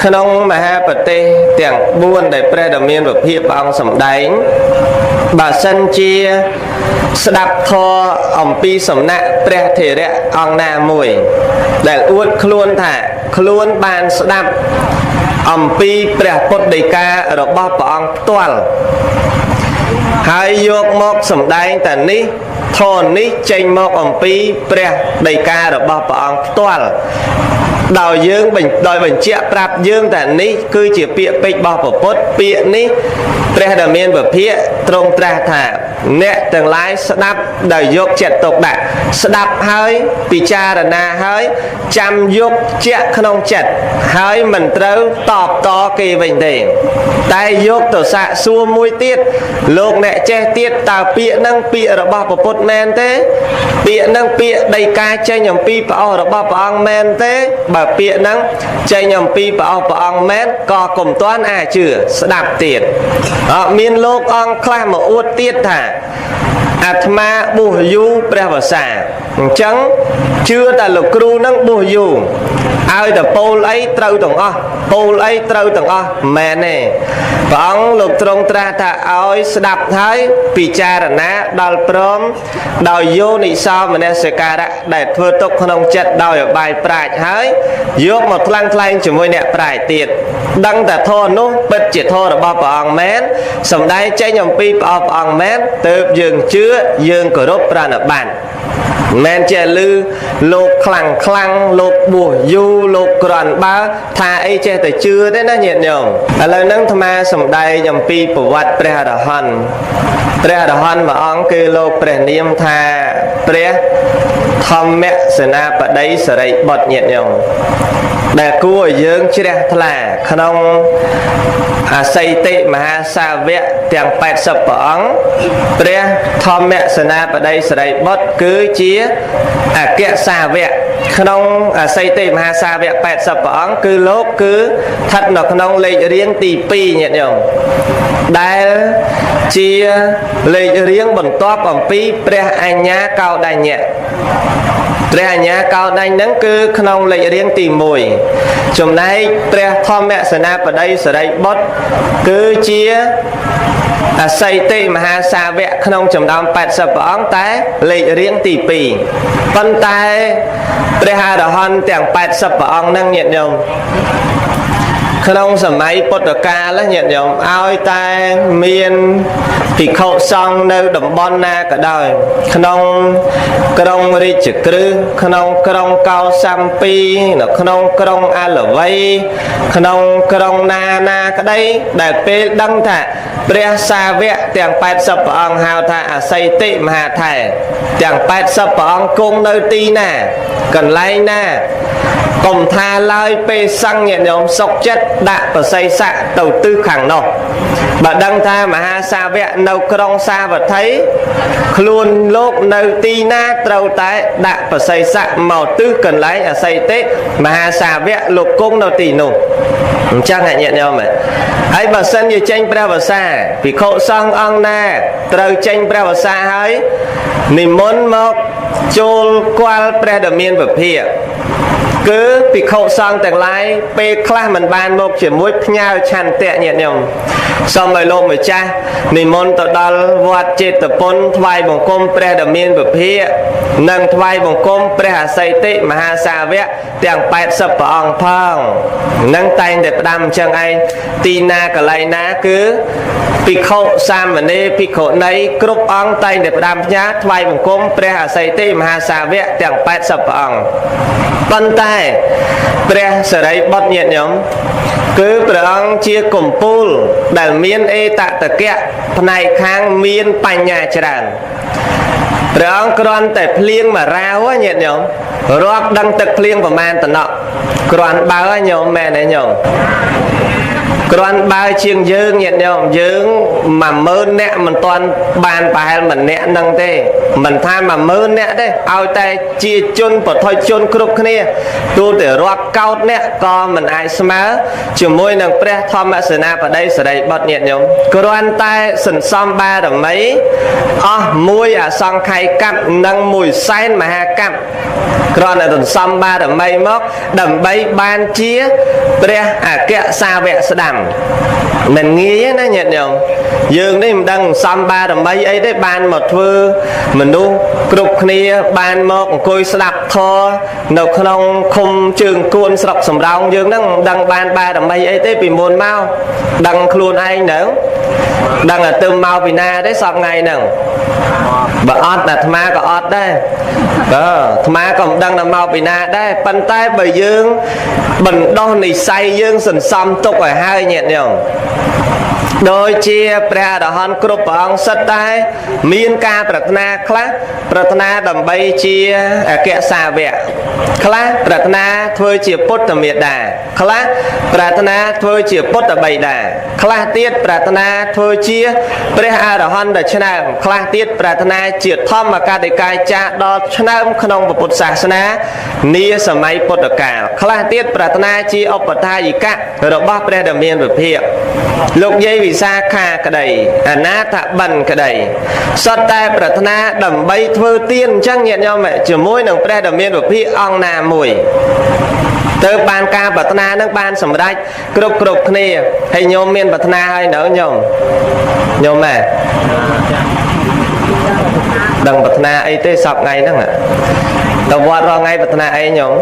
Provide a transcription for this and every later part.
ក្នុងមហាប្រទេសទាំង4ដែលព្រះដ៏មានពភាព្រះអង្គសម្ដែងបើសិនជាស្ដាប់ធម៌អំពីសំណាក់ព្រះថេរៈអង្គណាមួយដែលអួតខ្លួនថាខ្លួនបានស្ដាប់អំពីព្រះពុទ្ធដីការបស់ព្រះអង្គផ្ទាល់ហើយយកមកសម្ដែងតែនេះធម៌នេះចេញមកអំពីព្រះដីការបស់ព្រះអង្គផ្ទាល់ដោយយើងបញ្ជាក់ប្រាប់យើងតែនេះគឺជាពាក្យពេចន៍របស់ព្រះពុទ្ធពាក្យនេះព្រះដ៏មានពភាទ្រង់ត្រាស់ថាអ្នកទាំងឡាយស្ដាប់ដោយយកចិត្តទុកដាក់ស្ដាប់ហើយពិចារណាហើយចាំយកជាក់ក្នុងចិត្តហើយមិនត្រូវតបតគេវិញទេតែយកទៅសាកសួរមួយទៀតលោកអ្នកចេះទៀតតើពាក្យហ្នឹងពាក្យរបស់ព្រះពុទ្ធមែនទេពាក្យហ្នឹងពាក្យដីកាចេញអំពីព្រះអស់របស់ព្រះអង្គមែនទេបើពាក្យហ្នឹងចេញអំពីព្រះអស់ព្រះអង្គមែនក៏កុំទាន់អាចជឿស្ដាប់ទៀតមានលោកអង្គខ្លះមកអួតទៀតថាអាត្មាបួសយូរព្រះវសាអញ្ចឹងជឿតែលោកគ្រូនឹងបួសយូរឲ្យតែពោលអីត្រូវទាំងអស់ពោលអីត្រូវទាំងអស់មែនទេព្រះអង្គលោកទ្រង់ត្រាស់ថាឲ្យស្ដាប់ហើយពិចារណាដល់ព្រមដោយយោនិសោមនសិការៈដែលធ្វើទុកក្នុងចិត្តដោយអបាយប្រាជ្ញហើយយកមកថ្លឹងថ្លែងជាមួយអ្នកប្រាជ្ញទៀតដឹងតែធម៌នោះពិតជាធម៌របស់ព្រះអង្គមែនសម្ដែងចេញអំពីព្រះអង្គមែនទើបយើងជឿយើងគោរពប្រណិប័តមិនជាលឺលោកខ្លាំងលោកបួសយូរលោកក្រាន់បើថាអីចេះតែជឿទេណាញាតិញោមឥឡូវហ្នឹងអាត្មាសម្ដែងអំពីប្រវត្តិព្រះអរហន្តព្រះអរហន្តមួយអង្គគឺលោកព្រះនាមថាព្រះធម្មសេនាបតីសិរីបុត្រញាតិញោមដែលគួរឲ្យយើងជ្រះថ្លាក្នុងអសីតិមហាសាវកទាំង80ព្រះអង្គព្រះធម្មសេនាបតីសិរីបុត្រគឺជាអគ្គសាវកក្នុងអសីតិមហាសាវក80ព្រះអង្គគឺលោកគឺស្ថិតនៅក្នុងលេខរៀងទី2ញាតិញោមដែលជាលេខរៀងបន្ទាប់អំពីព្រះអញ្ញាកោដញ្ញៈព្រះអញ្ញាកោដញ្ញហ្នឹងគឺក្នុងលេខរៀងទី1ចំណែកព្រះធម្មសេនាបតីសិរីបុត្រគឺជាអសីតិមហាសាវកក្នុងចំណោម80ព្រះអង្គតែលេខរៀងទី2ប៉ុន្តែព្រះអរហន្តទាំង80ព្រះអង្គហ្នឹងញាតិញោមក្នុងសម័យពុទ្ធកាលញាតិញោមឲ្យតែមានភិក្ខុសង្ឃនៅតំបន់ណាក៏ដោយក្នុងក្រុងរាជក្រឹសក្នុងក្រុងកោសាំពីនៅក្នុងក្រុងអាឡវ័យក្នុងក្រុងណាក្តីដែលពេលដឹងថាព្រះសាវកទាំង80ព្រះអង្គហៅថាអសីតិមហាថេរទាំង80ព្រះអង្គគង់នៅទីណាកន្លែងណាកុំថាឡើយពេលសង្ឃញាតិញោមសុខចិត្តដាក់បស័យស័កទៅទិសខាងនោះបើដឹងថាមហាសាវកនៅក្រុងសាវត្ថីខ្លួនលោកនៅទីណាត្រូវតែដាក់បស័យស័កមកទិសកន្លែងអសីតិមហាសាវកលោកគង់នៅទីនោះអញ្ចឹងញាតិញោមហើយបើសិនជាចេញព្រះវសាភិក្ខុសង្ឃអង្គណាត្រូវចេញព្រះវសាហើយនិមន្តមកចូលគាល់ព្រះដ៏មានពភាគឺភិក្ខុសង្ឃទាំងឡាយពេលខ្លះមិនបានមកជាមួយផ្ញើឆន្ទៈញាតិញោមសូមឲ្យលោកម្ចាស់និមន្តទៅដល់វត្តចេតពុនថ្វាយបង្គំព្រះដ៏មានពភានិងថ្វាយបង្គំព្រះអសីតិមហាសាវកទាំង80ព្រះអង្គផងនឹងតែងតែផ្ដាំអញ្ចឹងឯងទីណាកន្លែងណាគឺភិក្ខុសាមណេរភិក្ខុនីគ្រប់អង្គតែងតែផ្ដាំផ្ញើថ្វាយបង្គំព្រះអសីតិមហាសាវកទាំង80ព្រះអង្គប៉ុន្តែព្រះសិរីបុត្រញាតិញោមគឺព្រះអង្គជាកំពូលដែលមានអេតតកៈផ្នែកខាងមានបញ្ញាច្រើនព្រះអង្គគ្រាន់តែភ្លៀងមួយរាវញាតិញោមរាប់ដឹងទឹកភ្លៀងប្រមាណតំណក់គ្រាន់បើញោមមែនទេញោម Còn bao chiêng dương nhiệt nhau dương mà mơ nẹ mình toàn bàn bài mình nẹ nâng thế mình tham mà mơ nẹ đấy ao tay chia chôn và thôi chôn cục kia tu để rót cao nẹ co mình ai smá chỉ môi nâng pre thom mà sna vào đây sẽ đây bật nhiệt nhau còn tay sần xăm ba đồng mấy môi xong khai cặm nâng mùi xanh mà ha cặm còn là sần xăm ba đồng mấy móc đầm bay ban chia pre kẹo xa vẹ sẽ đầm mình nghĩ nó nhiệt nhau dương đấy mình đang xăm ba đồng mấy ấy đấy ban một thưa mình đu cục kia ban một côi sập thò nấu không không trường cuốn sập sầm rau dương đang ban ba đồng mấy ấy đấy bị mồn mau đang luôn anh nữa đang là từ mau vì na đấy sập ngày nè bà ót là tham có ót đây tham còn đang là mau vì na đây bàn tay bởi dương bình đo này say dương sần xăm tục ở hai nhiệt nhau đôi chia pre đỏ hòn cướp bóng sắt tay miên ca pratna class pratna đầm bay chia kẹo xà vẹ class pratna thôi chia put tầm miệt đà class pratna thôi chia put tầm bay đà class tiết pratna thôi chia pre đỏ hòn đợt chna class tiết pratna chia thom mà ca để cai cha đo chna không một put sà sna nia sầm mai put đợt cả class tiết pratna chia opata gì cả rồi bác pre đầm miên về phía lục dây vì xa kha cái đầy ná thạ bần cái đầy sót tay pratna đầm bay thơ tiên trăng nhiệt nhau mẹ chỉ môi nâng pre đầm miên của phi ong nà mùi từ ban ca pratna nước ban sầm đách cục này hay nhôm miên pratna hay nở nhôm mẹ đằng pratna ấy tê sọc ngay đó ạ tao vọt vào ngay pratna ấy nhôm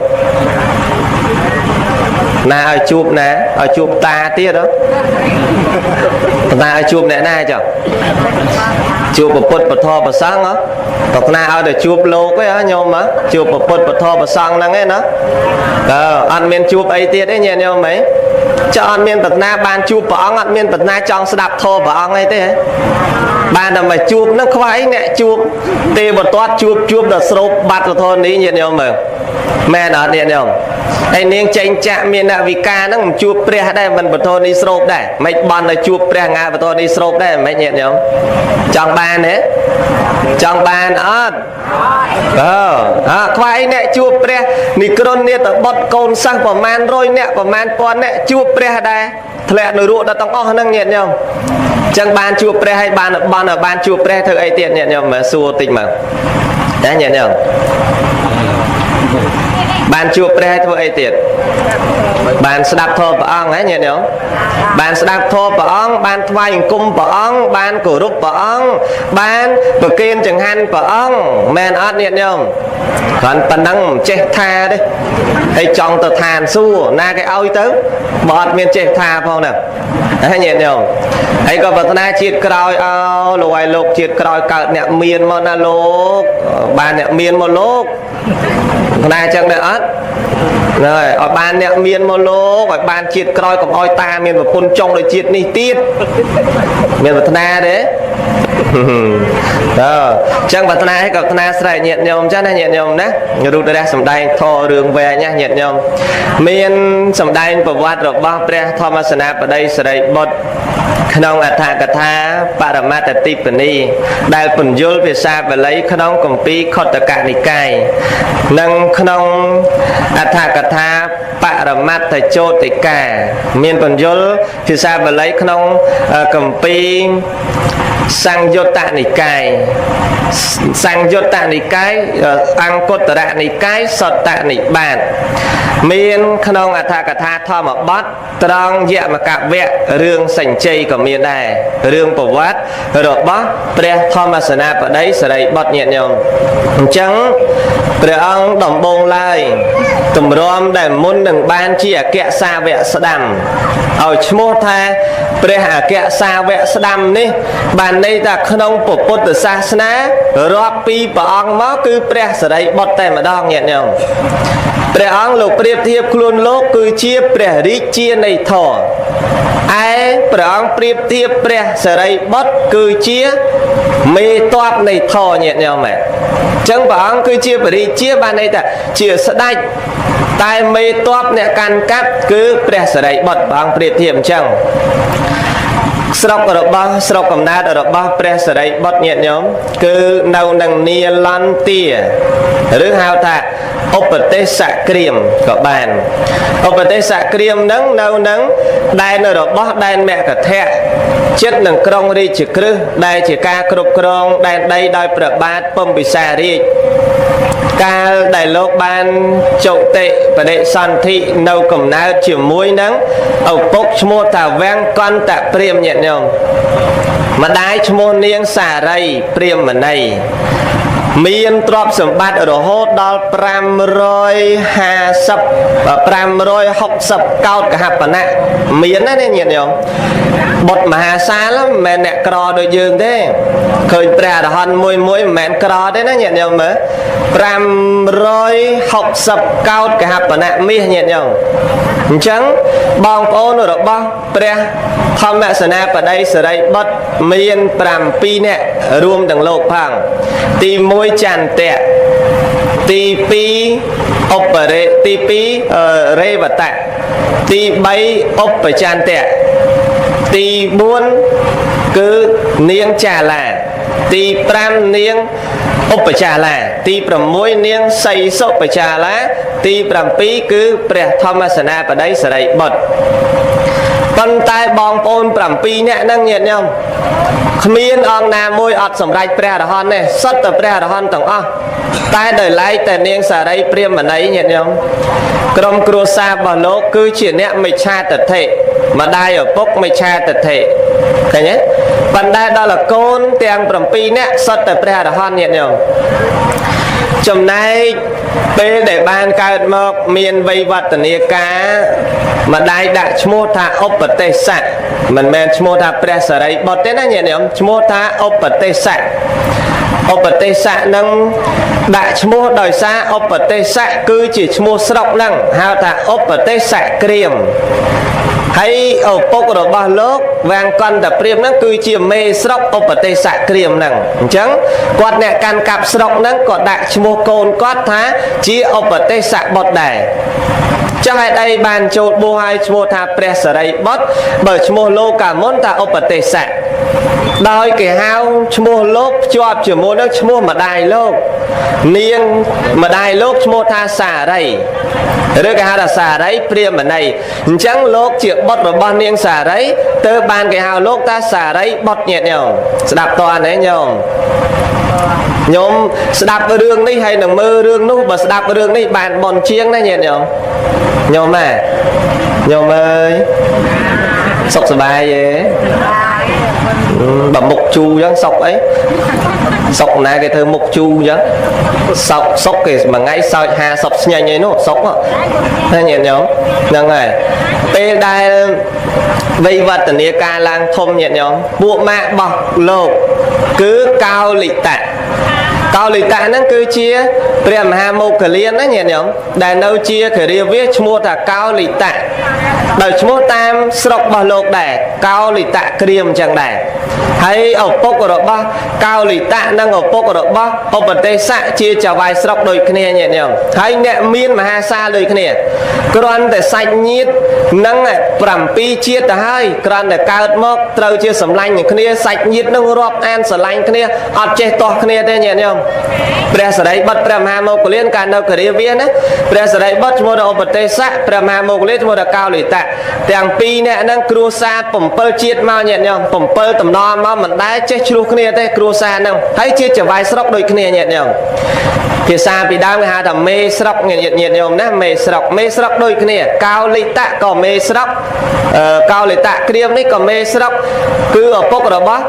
na ở chụp ta tiết đó ta ở chụp này na chở chụp một bột thò bột sáng đó tộc na ở để chụp lô cái á nhôm á chụp một bột thò bột sáng năng ấy nó ăn miên chụp ấy tiết đấy nhỉ nhôm mấy cho ăn miên tộc na ban chụp bỏng ăn miên tộc na trong đạp thò bỏng ấy thế ban là mà chụp nó khoái nè chụp tê một toát chụp đợt sâu bát của thôn đi nhỉ nhôm mà mẹ nó nhỉ nhôm anh nên tranh chạm miền nào vì ca nó chụp pre đây mình bật thôi đi sộp đây mấy bọn là chụp pre nga bật thôi đi sộp đây mấy nhiệt nhỉ trong ban đấy trong ban khoai nè chụp pre micron nè tập bật cồn sang của man rồi nè của man con nè chụp pre đây lẹ nổi ruộng đã tăng năng nhiệt nhỉ chẳng ban chụp pre hay ban ở ban chụp pre thưa ấy tiền nhiệt nhỉ mà xua tình mà đã nhiệt nhỉ bạn chụp pre thôi ấy tiệt bạn sẽ đạp thô bỏng ấy nhỉ nhở bạn sẽ đạp thô bỏng bạn thoại cung bỏng bạn cổ rút bỏng bạn bờ kiên chẳng hạn bỏng men ớt nhỉ nhở còn phần năng chết tha đấy hay trong tờ thàn xu na cái oi tới bọt miền chết tha không nè hay nhỉ nhở hay có vật na chiết còi loài lục chiết còi cợt nè miền mà na lục bạn nè miền một lục na chẳng được ớt rồi ở ban nè miền một lô và ban chiết còi còn oi ta miền một phun trong rồi chiết ní tiết miền vật na đấy chẳng vật na hay gặp na sài nhiệt nhom chắc là nhiệt nhom đấy người đu ra sầm đai thò đường về nha nhiệt nhom miền sầm đai và vắt rồi bao pre Thomas na ở đây sài bột khăn thà cả tha paramata tipani đại phần dul về xa về lấy khăn công ty khot cả này cài nâng khăn thà cả tha paramata chốt thì cả miền phần dul về xa về lấy khăn công ty sang vô tạ này cài sang vô tạ này cái ăn cốt tạ này cái sọt tạ này bàn miền khăn thà cả tha thò mà bát trăng dạ mà cả vẹ rương sành chay của miền này rương bảo vát rồi bát pre Thomas na ở đấy sẽ đây bật nhẹ nhàng trắng pre ông đồng bông lai tùm rom để muốn đừng ban chia kẹo xa vẹ sờ đầm ở chmô tha pre hà kẹo xa vẹ sờ đầm ní ban នៃតាក្នុងពុទ្ធសាសនារាប់ពីព្រះអង្គមកគឺព្រះសារីបុត្រតែម្ដងញាតិញោមព្រះអង្គលោកប្រៀបធៀបខ្លួនលោកគឺជាព្រះរាជានៃធម៌ឯព្រះអង្គប្រៀបធៀបព្រះសារីបុត្រគឺជាមេតបនៃធម៌ញាតិញោមអញ្ចឹងព្រះអង្គគឺជាព្រះរាជាបានន័យថាជាស្ដេចតែមេតបអ្នកកាន់កាប់គឺព្រះសារីបុត្រព្រះអង្គប្រៀបធៀបអញ្ចឹងស្រុកកំណើតរបស់ព្រះសារីបុត្រញាតិញោមគឺនៅនឹងនីឡន្ទាឬហៅថាឧបទេសក្រៀមក៏បានឧបទេសក្រៀមនឹងនៅនឹងដែនរបស់ដែនមគធៈចិត្តនឹងក្រុងរាជក្រឹសដែលជាការគ្រប់គ្រងដែនដីដោយព្រះបាទពំពិសារាជកាលដែលលោកបានចុតិបដិសន្ធិនៅកំណើតជាមួយនឹងឪពុកឈ្មោះថាវាំងកន្តព្រាហ្មណ៍ញាតិញោមម្ដាយឈ្មោះនាងសារីព្រាហ្មណីមានទ្រព្យសម្បត្តិរហូតដល់560កោដកហបណៈមានណាញាតិញោមបុត្រមហាសាលមិនមែនអ្នកក្រដូចយើងទេឃើញព្រះអរហន្តមួយមិនមែនក្រទេណាញាតិញោមមើល560កោដកហបណៈមាសញាតិញោមអញ្ចឹងបងប្អូនរបស់ព្រះធម្មសេនាបតីសិរីបុត្រមាន7នាក់រួមទាំងលោកផងទី1ចន្ទៈទី2ឧបរេទី2រេវតៈទី3ឧបចន្ទៈទី4គឺនាងចាឡាទី5នាងឧបចាឡាទី6នាងសីសុបចាឡាទី7គឺព្រះធម្មសេនាបតីសិរីបុត្រប៉ុន្តែបងប្អូន7នាក់ហ្នឹងញាតិញោមគ្មានអង្គណាមួយអត់សម្រេចព្រះអរហន្តទេសុទ្ធតែព្រះអរហន្តទាំងអស់តែដោយឡែកតែនាងសារីព្រាហ្មណីញាតិញោមក្រុមគ្រួសាររបស់លោកគឺជាអ្នកមិច្ឆាទិដ្ឋិម្ដាយឪពុកមិច្ឆាទិដ្ឋិឃើញទេប៉ុន្តែដល់កូនទាំង7នាក់សុទ្ធតែព្រះអរហន្តញាតិញោមចំណែកពេលដែលបានកើតមកមានវ័យវឌ្ឍនាការម្ដាយដាក់ឈ្មោះថាឧបទេសៈមិនមែនឈ្មោះថាព្រះសារីបុត្រទេណាញាតិញោមឈ្មោះថាឧបទេសៈឧបទេសៈនឹងដាក់ឈ្មោះដោយសារឧបទេសៈគឺជាឈ្មោះស្រុកហ្នឹងហៅថាឧបទេសក្រៀមហើយឪពុករបស់លោកវាំងកន្តព្រាហ្មណ៍ហ្នឹងគឺជាមេស្រុកឧបទេសក្រៀមហ្នឹងអញ្ចឹងគាត់អ្នកកាន់កាប់ស្រុកហ្នឹងក៏ដាក់ឈ្មោះកូនគាត់ថាជាឧបទេសបុត្រដែរចុះហេតុអីបានចូលបួសឲ្យឈ្មោះថាព្រះសារីបុត្របើឈ្មោះលោកកាលមុនថាឧបទេសៈដោយគេហៅឈ្មោះលោកភ្ជាប់ជាមួយនឹងឈ្មោះម្ដាយលោកនាងម្ដាយលោកឈ្មោះថាសារីឬគេហៅថាសារីព្រាហ្មណីអញ្ចឹងលោកជាបុត្ររបស់នាងសារីទើបបានគេហៅលោកថាសារីបុត្រញាតិញោមស្ដាប់តើទេញោមញោមស្ដាប់រឿងនេះហើយនឹងមើលរឿងនោះបើស្ដាប់រឿងនេះបានបនជាងណាញាតិញោមញោមម៉ែញោមអើយសុខសប្បាយទេបើមុខជូរអញ្ចឹងសុខអីសុខណាគេធ្វើមុខជូរអញ្ចឹងសុខគេមួយថ្ងៃសើច50ស្ញែងអីនោះសុខណាញាតិញោមហ្នឹងហើយពេលដែលវ័យវឌ្ឍនាការឡើងធំញាតិញោមពួកម៉ាក់របស់លោកគឺកោលិតៈកោលិតៈហ្នឹងគឺជាព្រះមហាមោគលានណាញាតិញោមដែលនៅជាគិរិយាឈ្មោះថាកោលិតៈដោយឈ្មោះតាមស្រុករបស់លោកដែរកោលិតៈក្រៀមអញ្ចឹងដែរហើយឪពុករបស់កោលិតៈនិងឪពុករបស់ឧបទេសៈជាចៅហ្វាយស្រុកដូចគ្នាញាតិញោមហើយអ្នកមានមហាសាលដូចគ្នាគ្រាន់តែសាច់ញាតិនឹង7ជាតិទៅហើយគ្រាន់តែកើតមកត្រូវជាសម្លាញ់នឹងគ្នាសាច់ញាតិនឹងរាប់អានស្រឡាញ់គ្នាអត់ចេះទាស់គ្នាទេញាតិញោមព្រះសារីបុត្រព្រះមហាមោគលានកាលនៅគិរិយាណាព្រះសារីបុត្រឈ្មោះថាឧបទេសៈព្រះមហាមោគលានឈ្មោះថាកោលិតៈទាំងពីរនាក់ហ្នឹងគ្រួសារ7ជាតិមកញាតិញោម7តំណមកមិនដែលចេះឆ្លោះគ្នាទេគ្រួសារហ្នឹងហើយជាចៅហ្វាយស្រុកដូចគ្នាញាតិញោមភាសាពីដើមគេហៅថាមេស្រុកញាតិញោមណាមេស្រុកដូចគ្នាកោលិតៈក៏មេស្រុកកោលិតៈក្រៀមនេះក៏មេស្រុកគឺឪពុករបស់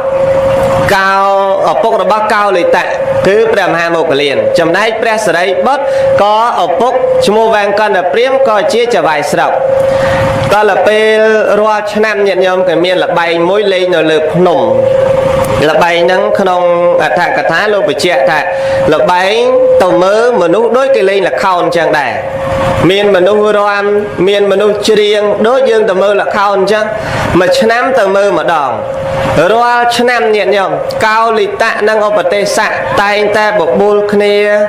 កោលិតៈគឺព្រះមហាមោគលានចំណែកព្រះសារីបុត្រក៏ឪពុកឈ្មោះវាំងកន្តព្រាហ្មណ៍ក៏ជាចៅហ្វាយស្រុកដល់ពេលរាល់ឆ្នាំញាតិញោមក៏មានល្បែងមួយលេងនៅលើភ្នំ là bay nắng không thà cả thá luôn phải chẹt thà là bay tàu mơ mà nút đối cái lên là khôn chẳng đài miền mà nút ram miền mà nút riêng đối dương tàu mơ là khôn chẳng mà năm tàu mơ mà đòn rồi năm nhện nhom cao lì tạ năng ở bờ tây sạ tay ta bọc bùn kia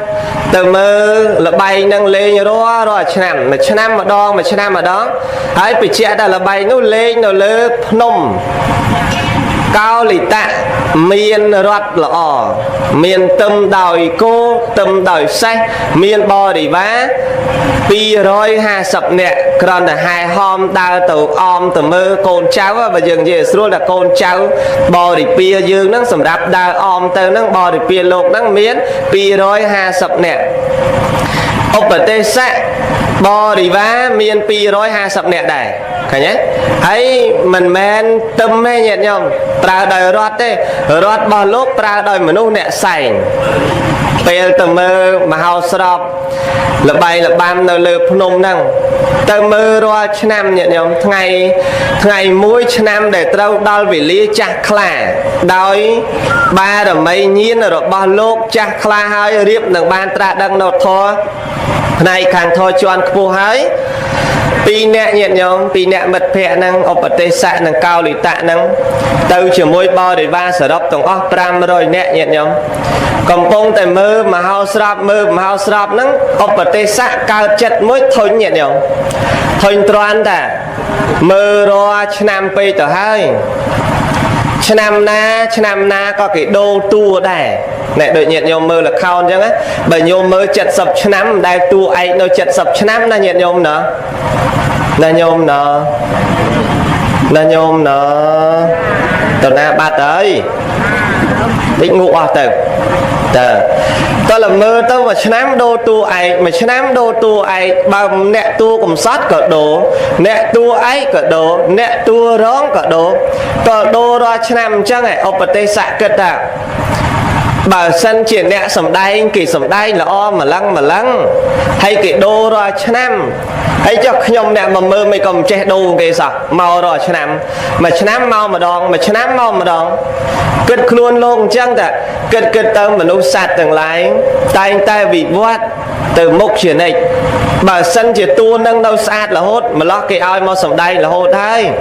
tàu mơ là bay năng lên rồi năm mà năm mà đòn mà năm mà đó hãy phải chẹt là bay nút lên nó lơ nôm cao lì tạ miền rót lọ miền tâm đòi cô tâm đòi sách miền bò đi vá pi rồi hai sập nè còn là hai hôm đào từ om từ mơ con cháu và dường gì luôn là con cháu bò đi pi dương nó sầm đạp đào om từ nó bò đi pi lột nó miến pi rồi hai sập nè ông bờ tây sa bò đi vá miền pi rồi hai sập nè đây thấy nhé ấy mình men tâm hay nhẹ nhom tra đời rót đấy rót bò lốp tra đời mà nô nè sành về từ mơ mà hao sọp là bay là bam là lợp nôm năng từ mơ rồi năm nhẹ nhom ngày mỗi năm để trâu đau vì lý chặt là đói ba là mấy nhiên rồi bò lốp chặt là hơi riệp được ban tra đăng nốt thôi này càng thôi cho anh cô hái pi nè nhẹ nhõm pi nè mật phẹ năng ở bờ tây sạ năng cao lì tạ năng từ chiều môi bo để va sở đốc tổng óc pram rồi nè nhẹ nhõm còn bông tại mơ mà hao srap năng ở bờ tây sạ cao chật môi thôi nhẹ nhõm thôi tròn ta mơ rồi năm pi tờ hai năm na có cái đô tua đây này đợi nhiệt nhôm mơ là khao chứ á bởi nhôm mơ chật sập năm đây tua ấy nó chật sập năm là nhiệt nhôm nữa là nhôm nó tao na ba tới định ngủ à từ tao là mơ tao mà năm đô tua ấy mà năm đô tua ấy bằng nẹt tua cùng sát cỡ đồ nẹt tua ấy cỡ đồ nẹt tua rón cỡ đồ ra năm chắc này ông bật tây sạ kết à bà sân triển nẹ sầm đai kỳ sầm đai là o mà lăng hay kỳ đô rồi năm hay cho nhom nè mà mơ mày cầm che đô cái sao màu rồi năm mà năm mau mà đòn mà năm mau mà đòn kết luôn luôn chăng ta kết tâm mà nó sạt từng lái tay bị vót từ mục chuyển này bà sân chỉ tua nâng đâu sạt là hốt mà lo cái ai mau sầm đai là hốt hay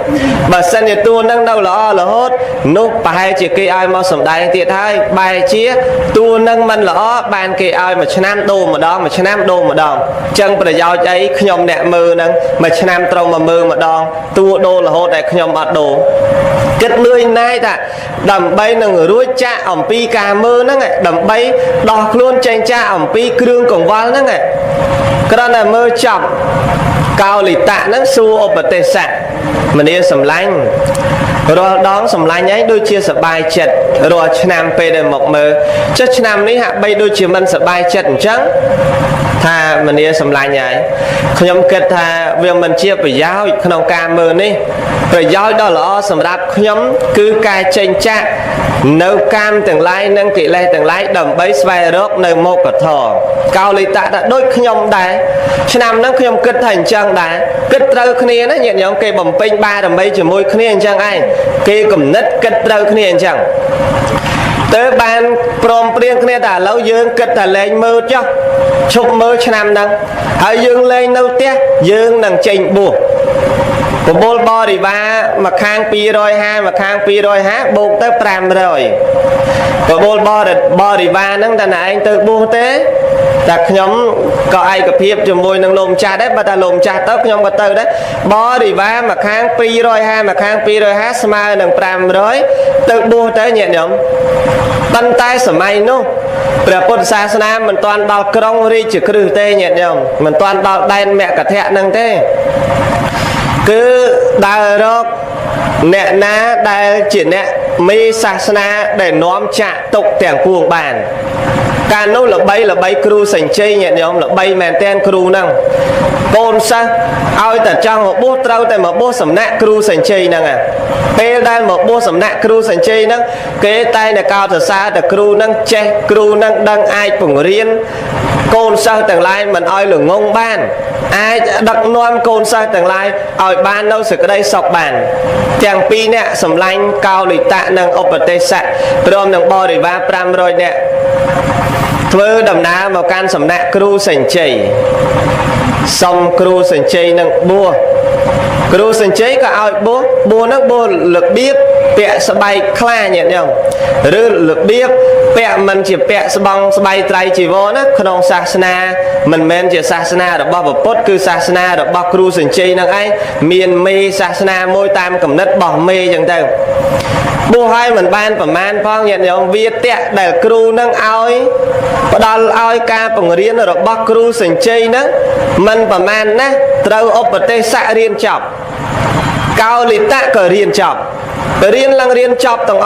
bà sân chỉ tua nâng đâu là hốt núp bài chỉ cái ai mau sầm đai tiệt hay bài chia tua nâng mình là bàn cái ai mà năm đô mà đòn mà năm đô mà đòn chân bây giờ ấy nhom nè mơ nâng mà năm trâu mà mơ mà đòn tua đô là hốt này nhom bạt đồ kết lưới nay ta đầm bay nâng ruồi cha ẩm pi cà mơ nó này đầm bay đo luôn tranh cha ẩm pi kêu cổng val nó này cái đó là mơ chậm cao lì tạ nó xu ở bờ tây sạ mình đi sầm lanh rồi đón sầm lanh ấy đôi chia sập bài chật rồi năm pe để một mơ chất năm ní hạ bay đôi chia mình sập bài chật trắng thà mình đi sầm lanh ấy không nhầm kết thà việc mình chia phải giáo không ca mơ ní rồi giáo đó là sầm đáp nhóm cứ cài tranh cha nấu cam từng lái nâng kỹ lệ từng lái đầm bấy xoay rốt nơi một cột thò cao lì tạ đã đôi nhom đá năm nó nhom kết thành trang đá kết trâu kia nó nhận nhóm cây bầm pin ba đầm bấy chỉ môi kia chẳng ai kia cầm nứt kết trâu kia chẳng tới ban prom priên kia đã lâu dương kết là lên mơ cho chụp mơ năm nâng hãy dương lên đâu tiếc dương nâng trình buộc của bol bo đi ba mà khang pi rồi ha mà khang pi rồi ha buộc tới pram rồi của bol bo đi ba nâng ta này anh tự buộc thế đặt nhóm có ai gặp hiệp cho môi nâng lồm cha đấy bà ta lồm cha tóc nhóm có từ đấy bo đi ba mà khang pi rồi ha mà khang pi rồi ha smile nâng pram rồi tự buộc tới nhẹ nhóm bắn tay sờ may nô bữa bột sa nam mình toàn bao krong ri chỉ cứ tê nhẹ nhóm mình toàn bao đen mẹ cả thẹn nâng thế cứ đào rốt nè ná đào chỉ nè mi sasana để nóm chạ tục tiền cuồng bàn cả nô là bay kru sành chơi nhẹ nhõm là bay mèn ten kru năng côn sa ao tại trong một bố trâu tại một bố sầm nạ kru sành chơi năng à pe đang một bố sầm nạ kru sành chơi năng kế tay là cao từ xa từ kru năng che kru năng đăng ai cùng riêng côn sao từng lai mình oi lửa ngông ban ai đặt noam côn sao từng lai oi ban đâu sự cái đây sọc bàn chàng pi nè sầm lanh cao lì tạ nâng ốp tê sạ prom nâng bo để ba pram rồi nè thưa đầm ná vào can sầm nạ kru sành chảy xong kru sành chảy nâng bua kru sành chảy cả oi bua nó bua lực biết pẹ sờ bay kla nhẹ nhàng rư lực biết pẹ mình chỉ pẹ sờ bay trai chỉ vô nó không sa na mình men chỉ sa na được bao bột cứ sa na được bao kru sành chảy nâng ấy miền mê sa na môi tam cầm đất bỏ mê chẳng đâu bố hai mình ban phẩm man phong nhận nhàng viết tẹt để kru nâng oi và đal oi ca bằng riêng rồi bao kru sành chảy nó mình phẩm man nè trâu ốp tê xạ riêng chọc cao lì tạ cờ riêng chọc riêng lăng riêng chọc tổng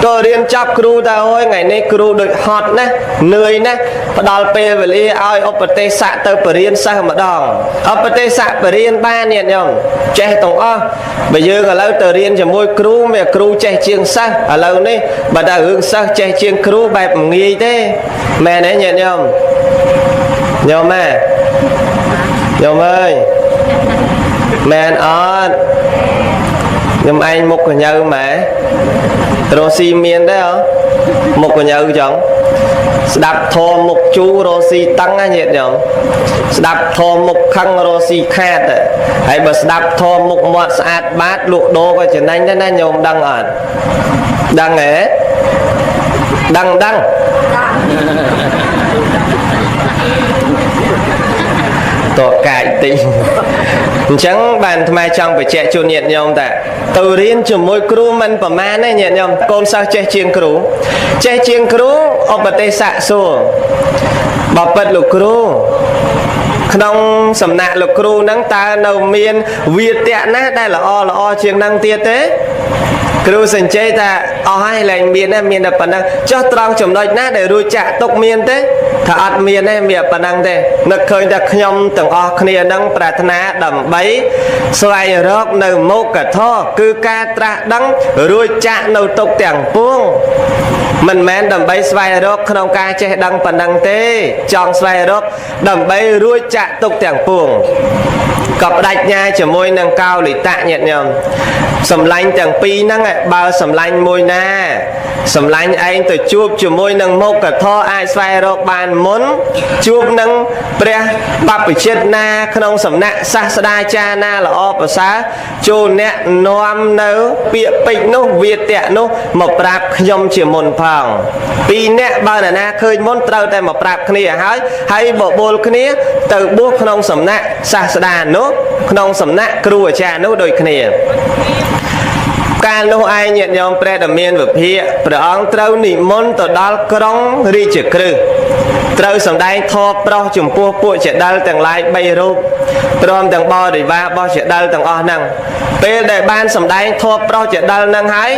cờ riêng chọc kru ta ơi ngày nay kru được hot nè nơi nè đal pe về li oi ốp tê xạ tơ riêng sao mà đòn ốp tê xạ riêng ba nhận nhàng che tổng bây giờ là lâu tờ riêng cho môi kru mẹ kru che chiêng sao ở lâu này bà đã hướng sao che chiêng kru bẹp nghi thế mẹ đấy nhận nhàng nhom mẹ nhom ơi mẹ ơi nhưng anh một của nhau mà Rosi miền đấy hả một của nhau chẳng đạp thò một chú Rosi tăng á nhiệt nhở đạp thò một khăn Rosi khát hay bật đạp thò một mọt sạch bát lụa đô coi chuyện anh nên nhôm đăng ẩn đăng ấy đăng tổ cải tình chẳng bàn tham trong phải chạy chuột nhiệt nhom ta từ riêng chùm môi kru mình phẩm man này nhiệt nhom con sao che chiên kru ở bờ tây xạ xô bọc bật lục kru không sầm nạ lục kru nắng ta đầu miên việt tẹt nát đây là o chiên năng tiệt thế kru sành chơi ta hai lành miền em miền đập bản năng cho trăng chùm đôi nát để ruồi chạ tộc miền thế thà miền em miền bản năng thế nực khơi ta nhom từng kia năng pratana đầm bấy xoay róc nâu mốc cả tho cứ ca tra đắng ruồi chạ nâu tộc tiếng buông mình men đầm bấy xoay róc không ca che đăng bản năng thế chọn xoay róc đầm bấy ruồi chạ tộc tiếng buông cặp đạch nha chỉ môi nâng cao lì tạ nhẹ nhầm sầm lanh chẳng pi năng bao sầm lanh môi na sầm lanh anh từ chuột chỉ môi nâng mốc cả tho ai xoay róc bàn muốn chuột nâng pre bắp bị chết na không sầm nạ sa sa cha na là o bờ xá chô nè noam nấu bịa pịch nô việt tẹt nô một prap nhom chỉ mồn phẳng pi nè bao nè na khơi món trâu tại một prap kia hay bộ bồn kia từ buộc không sầm nạ sa sa nô không sầm nạ kêu cha nô đôi kiaการโน้ไอเนี่ยยอมแปรดำเนินแบบพี่พระองค์เต้าหนิมนต์ต่อดาลกรองรีจิกรึเต้าสำได้ทอปลอกจุ่มปัวปัวเจดาลต่างลายใบรูปพร้อมต่างบ่อดีว่าบ่อเจดาลต่างอ้อนังเป็นได้บ้านสำได้ทอปลอกเจดาลนังหาย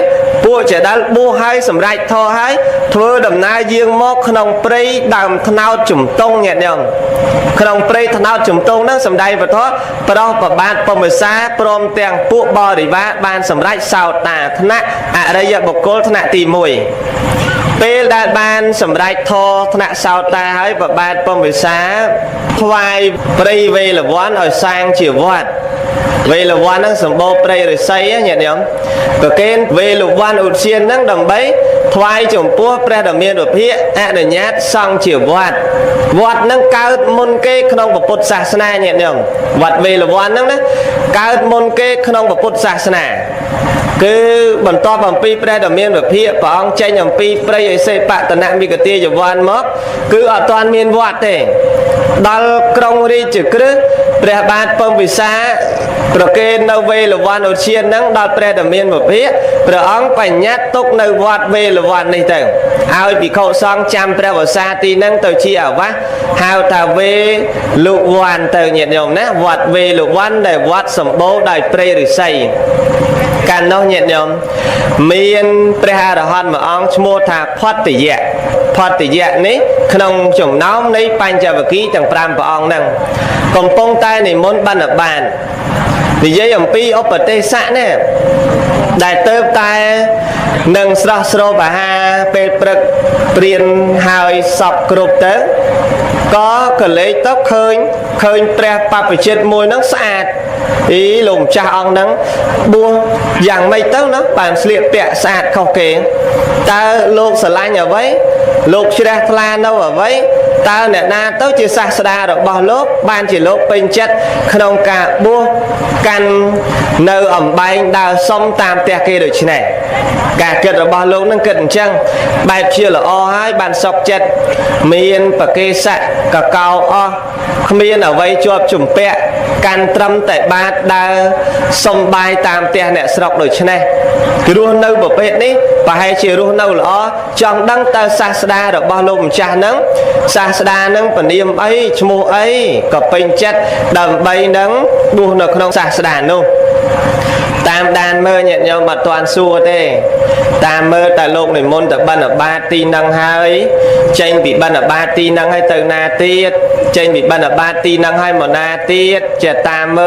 ปัวเจดาลบัวหายสำได้ทอหายเธอดำนาเยียงมอกขนมปรีดำทนาวจุ่มตงเนี่ยยอมขนมปรีทนาวจุ่มตงนั่งสำได้ปะท้อปลอกปะบ้านปะมือซาพร้อมแต่งปัวบ่อดีว่าบ้านสำได้สาวตาธนะอะไรยะบุคคลธนะตีมวยเป็นได้บ้านสำได้ทอธนะสาวตาให้ปะบ้านปะมือซาควายปรีเวลวันเอาสร้างเฉียววัดเวลวันนั่งสมบูรณ์ปรีหรือไซเนี่ยเดียวก็เกณฑ์เวลวันอุดเชียนนั่งดำใบควายจุ่มปัวแปรดำเมียนแบบพี่อะเดียญาติสร้างเฉียววัดนั่งการมนเกขนมปุตศาสนาเนี่ยเดียววัดเวลวันนั่งนะการมนเกขนมปุตศาสนาคือบรรทอบัมปีแปรดำเมียนแบบพี่ปองใจยำปีแปรยเสปะตนะมีกติอยู่วันมอกคืออัตวันเมียนวัดเองดัลกรงรีจึกรึแปรบาทปมวิสาประเกณฑ์ในเวลวันอุเชียนนั่งดัลแปรดำเมียนแบบพี่พระองค์ไปยัดตกในวัดเวลวันในเตงเอาปีเขาซองจำแปรวัสาตีนั่งตัวเชี่ยววะหาวตาเวลุวันเตงเหยียดยมนะวัดเวลุวันได้วัดสมบูรณ์ได้เปรหรือไซการน้องเหยียดยมมีนเปรหารหันมาองชโมธาพอดติยะนี้ขนมจุ่มน้ำในปัญจวัคคีย์ต่างปรามพระองค์นั่งกลมปงใต้ในมณฑบัณฑบาล និយាយអំពីឧបទេសៈនេះដែលទៅតែនឹងស្រស់ស្រូបអាហារពេលព្រឹកព្រានហើយសពគ្រប់ទៅក៏កលេចទៅឃើញព្រះបព្វជិតមួយហ្នឹងស្អាតលោកម្ចាស់អង្គហ្នឹងបួសយ៉ាងម៉េចទៅណាបានស្លៀកពាក់ស្អាតខុសគេតើលោកស្រឡាញ់អ្វីលោកជ្រះថ្លានៅអ្វីតើអ្នកណាទៅជាសាស្តារបស់លោកបានជាលោកពេញចិត្តក្នុងការបួសកាន់នៅអំបែងដើរសុំតាមផ្ទះគេដូច្នេះការគិតរបស់លោកនឹងគិតអញ្ចឹងបែបជាល្អហើយបានសុខចិត្តមានបកេសៈកកោអស់គ្មានអ្វីជាប់ជំពាក់កាន់ត្រឹមតែបាតដើរសុំបាយតាមផ្ទះអ្នកស្រុកដូច្នេះគឺរស់នៅប្រភេទនេះប្រហែលជារស់នៅល្អចង់ដឹងតើសាស្តារបស់លោកម្ចាស់ហ្នឹងសាស្តានឹងពនាមអីឈ្មោះអីក៏ពេញចិត្តដើម្បីនឹងបួសនៅក្នុងសាស្តានោះតាមដានមើលញាតិញោមអត់ទាន់សួរទេតាមមើលតែលោកនិមន្តទៅបិណ្ឌបាតទីហ្នឹងហើយចេញពីបិណ្ឌបាតទីហ្នឹងហើយទៅណាទៀតចេញពីបិណ្ឌបាតទីហ្នឹងហើយមកណាទៀតចេះតាមមើ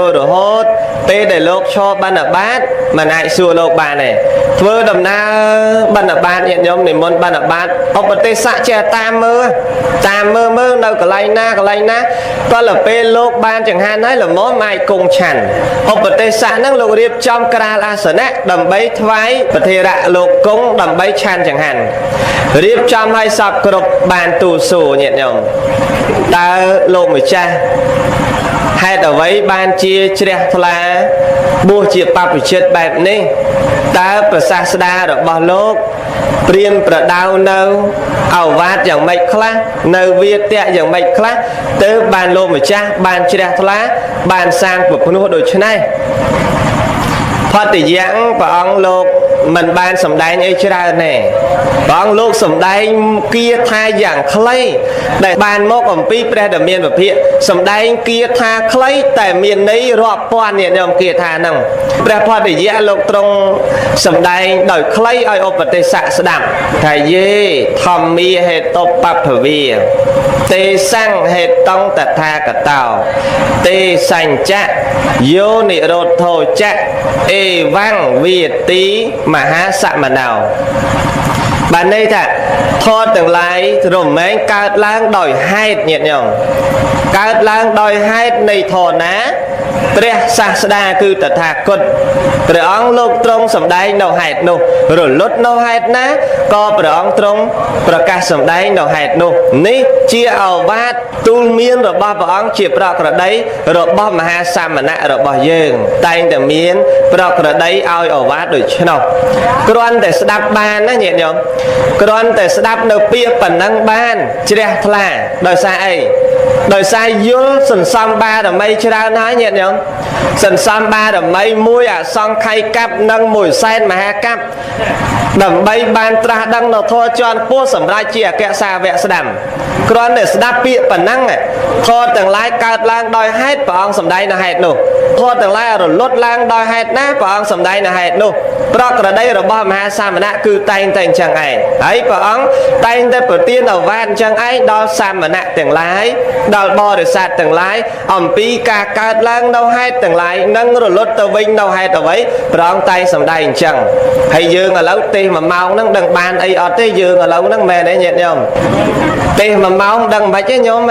លរហូតពេលដែលលោកឈរបិណ្ឌបាតមិនអាចសួរលោកបានទេធ្វើដំណើរបិណ្ឌបាតញាតិញោមនិមន្តបិណ្ឌបាតឧបទេសៈចេះតាមមើលនៅកន្លែងណាក៏ទៅពេលលោកបានចង្ហាន់ហើយល្មមអាចគង់ឆាន់ឧបទេសៈហ្នឹងលោករៀបចំក្រាលអាសនៈដើម្បីថ្វាយប្រធេរៈលោកគង់ដើម្បីឆាន់ចង្ហាន់រៀបចំឲ្យសពគ្រប់បានទូលសួរញាតិញោមតើលោកម្ចាស់ហេតុអ្វីបានជាជ្រះថ្លាបួសជាបព្វជិតបែបនេះតើប្រសាស្តារបស់លោកព្រានប្រដៅនៅអវាទយ៉ាងម៉េចខ្លះនៅវាទៈយ៉ាងម៉េចខ្លះទៅបានលោកម្ចាស់បានជ្រះថ្លាបានសាងពភ្នោះដូច្នេះផតយ៉ាងព្រះអង្គលោកមិនបានសម្ដែងអីច្រើនទេព្រះអង្គលោកសម្ដែងគាថាយ៉ាងខ្លីដែលបានមកអំពីព្រះដ៏មានពភៈសម្ដែងគាថាខ្លីតែមានន័យរាប់ពាន់ញាតិញោមគាថាហ្នឹងព្រះផតយៈលោកទ្រង់សម្ដែងដោយខ្លីឲ្យឧបទេសៈស្ដាប់ថាយេធម្មាហេតុបព្ភវាទេសង្ឃហេតុតថាគតោទេសញ្ចៈយោនិរោធោចៈអេវੰវាទីមហាសមណោបានន័យថាធម៌ទាំងឡាយរមែងកើតឡើងដោយហេតុញាតិញោមកើតឡើងដោយហេតុនៃធម៌ណាព្រះសាស្តាគឺតថាគតព្រះអង្គលោកទ្រង់សម្ដែងនៅហេតុនោះរលត់នៅហេតុណាក៏ព្រះអង្គទ្រង់ប្រកាសសម្ដែងនៅហេតុនោះនេះជាឱវាទទូលមានរបស់ព្រះអង្គជាប្រក្រតីរបស់មហាសមណៈរបស់យើងតែងតែមានប្រក្រតីឲ្យឱវាទដូច្នោះគ្រាន់តែស្ដាប់បានណាញាតិញោមគ្រាន់តែស្ដាប់នៅពាក្យប៉ុណ្ណឹងបានជ្រះថ្លាដោយសារអីដោយសារយល់សន្សំបារមីច្រើនហើយញាតិញោមសន្សំបារមីមួយអសង្ខ័យកាប់និងមួយសែនមហាកាប់ដើម្បីបានត្រាស់ដឹងនៅធម៌ជាន់ពោះសម្រាប់ជាអក្សសាវៈស្ដាំគ្រាន់តែស្ដាប់ពាក្យប៉ុណ្ណឹងធម៌ទាំងឡាយកើតឡើងដោយហេតុព្រះអង្គសម្ដែងនៅហេតុនោះធម៌ទាំងឡាយរលត់ឡើងដោយហេតុណាព្រះអង្គសម្ដែងនៅហេតុនោះប្រក្រតីរបស់មហាសមណៈគឺតែងតែអញ្ចឹងឯងហើយព្រះអង្គតែងតែប្រទានឱវាទអញ្ចឹងឯងដល់សាមណៈទាំងឡាយដល់បរិស័ទទាំងឡាយអំពីការកើតឡើងនៅហេតុទាំងឡាយនិងរលត់ទៅវិញនៅហេតុអ្វីព្រះអង្គតែងសម្ដែងអញ្ចឹងហើយយើងឥឡូវទេស1ម៉ោងហ្នឹងដឹងបានអីអត់ទេយើងឥឡូវហ្នឹងមែនទេញាតិញោមទេស1ម៉ោងដឹងមិនទេញោម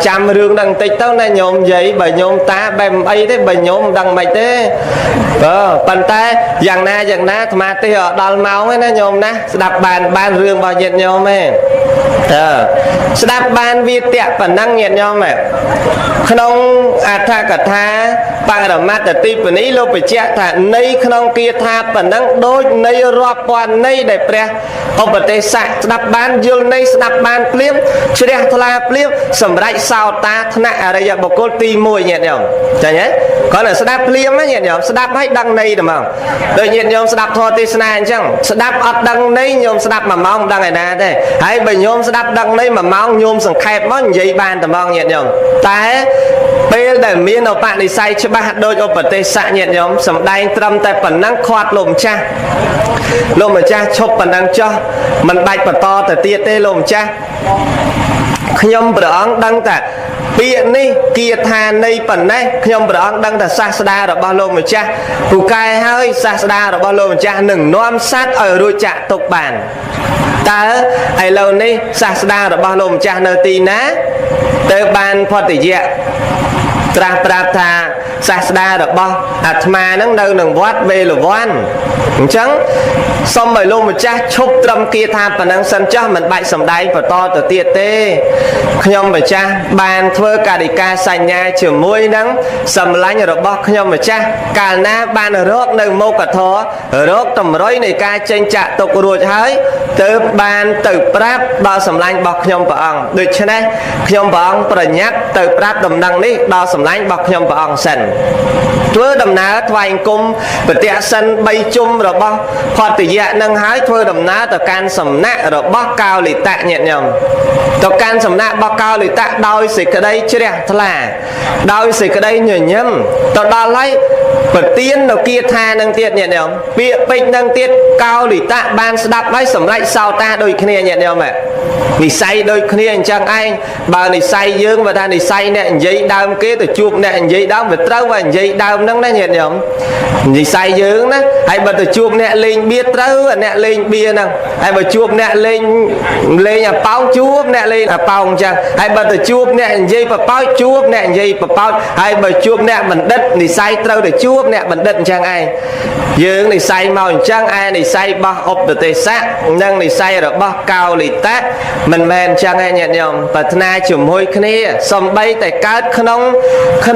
ចាំរឿងហ្នឹងបន្តិចទៅណាញោមនិយាយបើញោមតាបែបអីទេបើញោមដឹងមិនទេប៉ុន្តែយ៉ាងណាអាត្មាទេសដល់ម៉ោងឯណាញោមណាស្ដាប់បានរឿងរបស់ញាតិញោមទេស្ដាប់បានវាតៈប៉ុណ្ណឹងញាតិញោមក្នុងអត្ថកថាបរមត្តទីបនីលោកបញ្ជាក់ថានៃក្នុងគាថាប៉ុណ្ណឹងដូចនៃរាប់ពាន់នៃដែលព្រះឧបទេសៈស្ដាប់បានយល់នៃស្ដាប់បានភ្លាមជ្រះថ្លាភ្លាមសម្រាប់សោតាថ្នាក់អរិយបុគ្គលទី1ញាតិញោមចាញ់ទេគាត់តែស្ដាប់ភ្លាមញាតិញោមស្ដាប់ឲ្យដឹងន័យតែហ្មងដូចញាតិញោមស្ដាប់ធម៌ទេសនាអញ្ចឹងស្ដាប់អត់ដឹងន័យញោមស្ដាប់1ម៉ោងមិនដឹងឯណាទេហើយបើញោមស្ដាប់ដឹងន័យ1ម៉ោងញោមសង្ខេបមកនិយាយបានតែហ្មងញាតិញោមតែពេលដែលមានឧបនិស្ស័យច្បាស់ដោយឧបទេសៈញាតិញោមសំដែងត្រឹមតែប៉ុណ្ណឹងខាត់លោកម្ចាស់ឈប់ប៉ុណ្ណឹងចោះមិនបាច់បន្តទៅទៀតទេលោកម្ចាស់ខ្ញុំព្រះអង្គដឹងតែ ពាក្យនេះគាថានៃប៉ុណ្ណេះខ្ញុំព្រះអង្គដឹងថាសាស្តារបស់លោកម្ចាស់ពូកែហើយសាស្តារបស់លោកម្ចាស់នឹងនាំសត្វឲ្យរួចចាក់ទុកបានតើឥឡូវនេះសាស្តារបស់លោកម្ចាស់នៅទីណាទៅបានផុតយៈត្រាស់ប្រាប់ថាសាស្តារបស់អាត្មានឹងនៅនឹងវត្តវេលវ័នអញ្ចឹងសូមឲ្យលោកម្ចាស់ឈប់ត្រឹមគាថាប៉ុណ្ណឹងសិនចុះមិនបាច់សំដែងបន្តទៅទៀតទេខ្ញុំម្ចាស់បានធ្វើការិកាសញ្ញាជាមួយនឹងសម្លាញ់របស់ខ្ញុំម្ចាស់កាលណាបានរកនៅមុខធររកតម្រុយនៃការចេញចាក់ទុករួចហើយទើបបានទៅប្រាប់ដល់សម្លាញ់របស់ខ្ញុំព្រះអង្គដូច្នេះខ្ញុំព្រះអង្គប្រញាប់ទៅប្រាប់ដំណឹងនេះដល់សម្លាញ់របស់ខ្ញុំព្រះអង្គសិនធ្វើដំណើរថ្វាយអង្គមប្រតិសិន3ជុំរបស់ផតយៈនឹងហើយធ្វើដំណើរទៅកាន់សំណាក់របស់កោលិតៈញាតិញោមទៅកាន់សំណាក់របស់កោលិតៈដោយសេចក្តីជ្រះថ្លាដោយសេចក្តីញញឹមទៅដល់ហើយប្រទាននៅគាថានឹងទៀតញាតិញោមពាក្យពេចន៍នឹងទៀតកោលិតៈបានស្ដាប់ហើយសម្រេចសោតាដូចគ្នាញាតិញោមនិស័យដូចគ្នាអញ្ចឹងឯងបើនិស័យយើងបើថានិស័យអ្នកនិយាយដើមគេទៅជួបអ្នកនិយាយដើមវាត្រូវតែនិយាយដើមហ្នឹងណាញាតិញោមនិស័យយើងណាហើយបើទៅជួបអ្នកលេងបៀត្រូវអ្នកលេងបៀហ្នឹងហើយបើជួបអ្នកលេងអាប៉ោងជួបអ្នកលេងអាប៉ោងអញ្ចឹងហើយបើទៅជួបអ្នកនិយាយបបោចជួបអ្នកនិយាយបបោចហើយបើជួបអ្នកបណ្ឌិតនិស័យត្រូវទៅជួបអ្នកបណ្ឌិតអញ្ចឹងឯងយើងនិស័យមកអញ្ចឹងឯនិស័យរបស់ឧបទេសៈនិងនិស័យរបស់កោលិតៈមិនមែនអញ្ចឹងឯងញាតិញោមប្រាថ្នាជាមួយគ្នាសំបីតែកើតក្នុ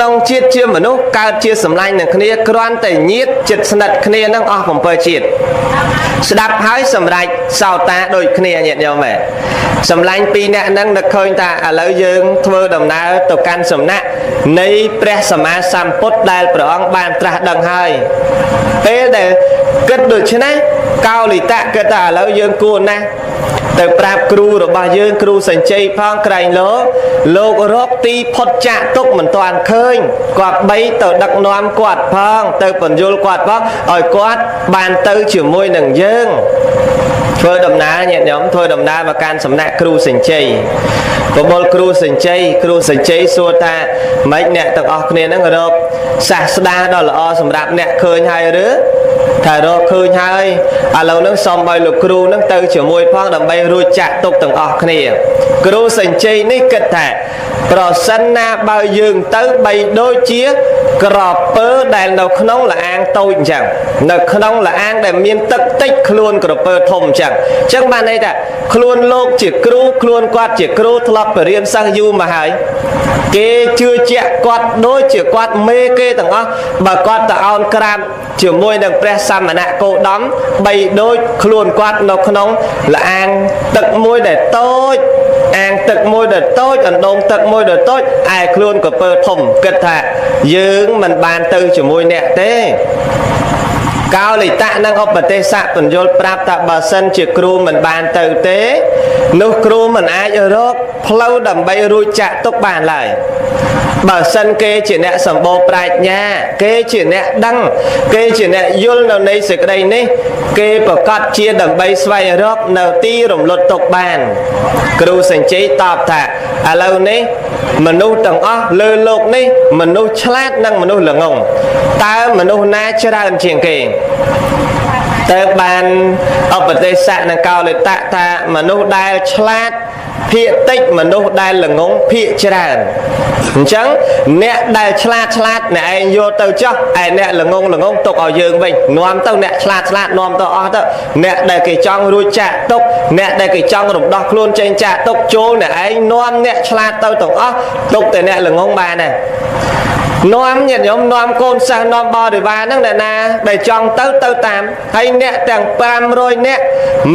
ងជាតិជាមនុស្សកើតជាសម្លាញ់នឹងគ្នាគ្រាន់តែញាតិចិត្តស្និទ្ធគ្នានឹងអស់7ជាតិស្ដាប់ហើយសម្រេចសោតាដូចគ្នាញាតិញោមសម្លាញ់ពីរអ្នកហ្នឹងនឹកឃើញថាឥឡូវយើងធ្វើដំណើរទៅកាន់សំណាក់នៃព្រះសម្មាសម្ពុទ្ធដែលព្រះអង្គបានត្រាស់ដឹងហើយពេលដែលគិតដូច្នេះកោលិតៈគិតថាឥឡូវយើងគួរណាស់ទៅប្រាប់គ្រូរបស់យើងគ្រូសញ្ជ័យផងក្រែងលោករកទីផុតចាក់ទុកមិនទាន់ឃើញគាត់បីទៅដឹកនាំគាត់ផងទៅបញ្យល់គាត់ផងឲ្យគាត់បានទៅជាមួយនឹងយើងធ្វើដំណើរញាតិញោមធ្វើដំណើរមកកាន់សំណាក់គ្រូសញ្ជ័យបបលគ្រូសញ្ជ័យសួរថាម៉េចអ្នកទាំងអស់គ្នានឹងរកសាស្តាដ៏ល្អសម្រាប់អ្នកឃើញហើយឬថារកឃើញហើយឥឡូវនឹងសូមឲ្យលោកគ្រូនឹងទៅជាមួយផងដើម្បីរួចចាក់ទុកទាំងអស់គ្នាគ្រូសញ្ជ័យនេះគិតថាប្រសិនណាបើយើងទៅបីដូចជាក្រពើដែលនៅក្នុងលអាងតូចអញ្ចឹងនៅក្នុងលអាងដែលមានទឹកតិចខ្លួនក្រពើធំអញ្ចឹងបានន័យថាខ្លួនលោកជាគ្រូខ្លួនគាត់ជាគ្រូធ្លាប់បរៀនសិស្សយូរមកហើយគេជឿជាក់គាត់ដូចជាគាត់មេគេទាំងអស់បើគាត់ទៅអោនក្រាបជាមួយនឹងព្រះសមណគោតមបីដូចខ្លួនគាត់នៅក្នុងលអាងទឹកមួយដែលតូចអាងទឹកមួយដែលតូចអណ្ដូងទឹកមួយដែលតូចឯខ្លួនក្រពើធំគិតថាយើងមិនបានទៅជាមួយអ្នកទេកោលិតៈនិងឧបទេសៈបញ្យល់ប្រាប់ថាបើសិនជាគ្រូមិនបានទៅទេនោះគ្រូមិនអាចរកផ្លូវដើម្បីរួចចាក់ទុកបានឡើយបើសិនគេជាអ្នកសម្បូរប្រាជ្ញាគេជាអ្នកដឹងគេជាអ្នកយល់នៅនៃសេចក្តីនេះគេប្រកាសជាដើម្បីស្វែងរកនៅទីរំលត់ទុកបានគ្រូសញ្ជ័យតបថាឥឡូវនេះមនុស្សទាំងអស់លើលោកនេះមនុស្សឆ្លាតនិងមនុស្សល្ងងតើមនុស្សណាច្រើនជាងគេតើបានឧបទេសៈនិងកោលិតៈថាមនុស្សដែលឆ្លាតភាគតិចមនុស្សដែលល្ងងភាគច្រើនអញ្ចឹងអ្នកដែលឆ្លាតអ្នកឯងយកទៅចោះឯអ្នកល្ងងទុកឲ្យយើងវិញនាំទៅអ្នកឆ្លាតនាំទៅអស់ទៅអ្នកដែលគេចង់រួចចាក់ទុកអ្នកដែលគេចង់រំដោះខ្លួនចេញចាក់ទុកចូលអ្នកឯងនាំអ្នកឆ្លាតទៅទាំងអស់ទុកតែអ្នកល្ងងបានដែរនាំញាតិញោមនាំកូនសិស្សនាំបរិវារហ្នឹងអ្នកណាដែលចង់ទៅតាមហើយអ្នកទាំង500នាក់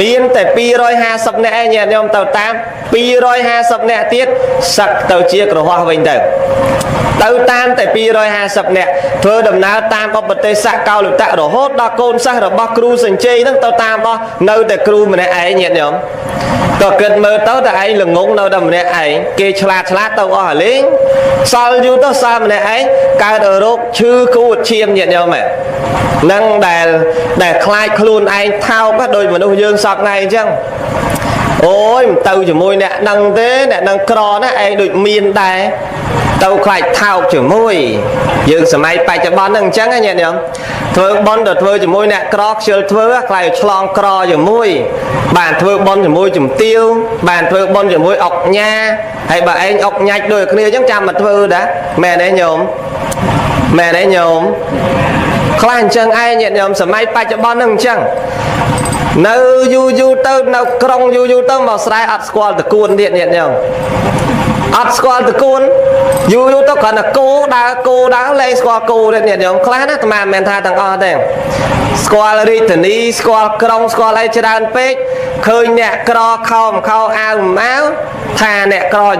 មានតែ250នាក់ឯងញាតិញោមទៅតាម250នាក់ទៀតសឹកទៅជាក្រហោះវិញទៅតាមតែ250នាក់ធ្វើដំណើរតាមឧបទេសៈកោលិតៈរហូតដល់កូនសិស្សរបស់គ្រូសញ្ជ័យហ្នឹងទៅតាមអស់នៅតែគ្រូម្នាក់ឯងញាតិញោមក៏គិតមើលទៅតែឯងល្ងងនៅតែម្នាក់ឯងគេឆ្លាតទៅអស់លេងសល់យូរទៅសល់ម្នាក់ឯងកើតរោគឈឺគូអត់ឈាមញាតិញោមហ្នឹងដែលខ្លាចខ្លួនឯងថោកដូចមនុស្សយើងសពថ្ងៃអញ្ចឹងអូយមិនទៅជាមួយអ្នកនឹងទេអ្នកនឹងក្រណាឯងដូចមានដែរ tàu khoai thao chữ môi dương sớm mai bài cho bón đằng trắng nhẹ nhõm thưa bón đợt thưa chữ môi nè cro chơi thưa lại chlong cro chữ môi bàn thưa bón chữ môi chữ tiêu bàn thưa bón chữ môi ọc nha hay bà anh ọc nhạch đôi kia chắc chăm mà thưa đã mẹ đấy nhôm khoan chân ai nhẹ nhõm sớm mai bài cho bón đằng trắng nâu du tơ nâu krong du tơ màu sài ắt squal từ cuốn điện nhẹ nhõm ắt squal từ cuốn du tơ còn là cô đá lên squal cô điện nhẹ nhõm class đó mà men tha thằng o đây squal ritani squal krong squal ai chơi đàn pek khơi nè cro khao áo tha nè cro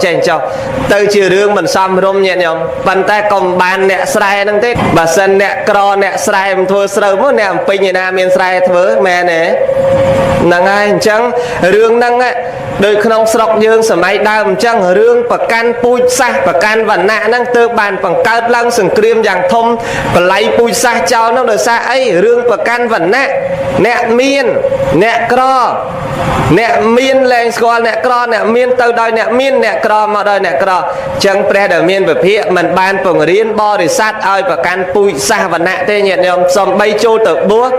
chèn cho từ chiều đường mình xăm rôm nhẹ nhõm bàn tay cầm bàn nè sài năng tết bà sân nè cro nè sài mình thôi sờ mất nè pin như nam miền sài thưa mẹ nè năng ai chẳng rương năng á đời không sọc dương sớm mai đào chẳng rương bậc can pui sa bậc can vần nạ năng tư bàn bằng cao lăng sừng kriêm dạng thông và lấy pui sa cho nó đời xa ấy rương bậc can vần nạ nè miên nè cro nè miên lên squal nè cro nè miên từ đời nè miên nè cro mà đời nè cro chẳng pre đời miên về phía mình ban bằng riêng bo để sát ơi bậc can pui sa vần nạ thế nhẹ nhõm xong bay trôi từ búa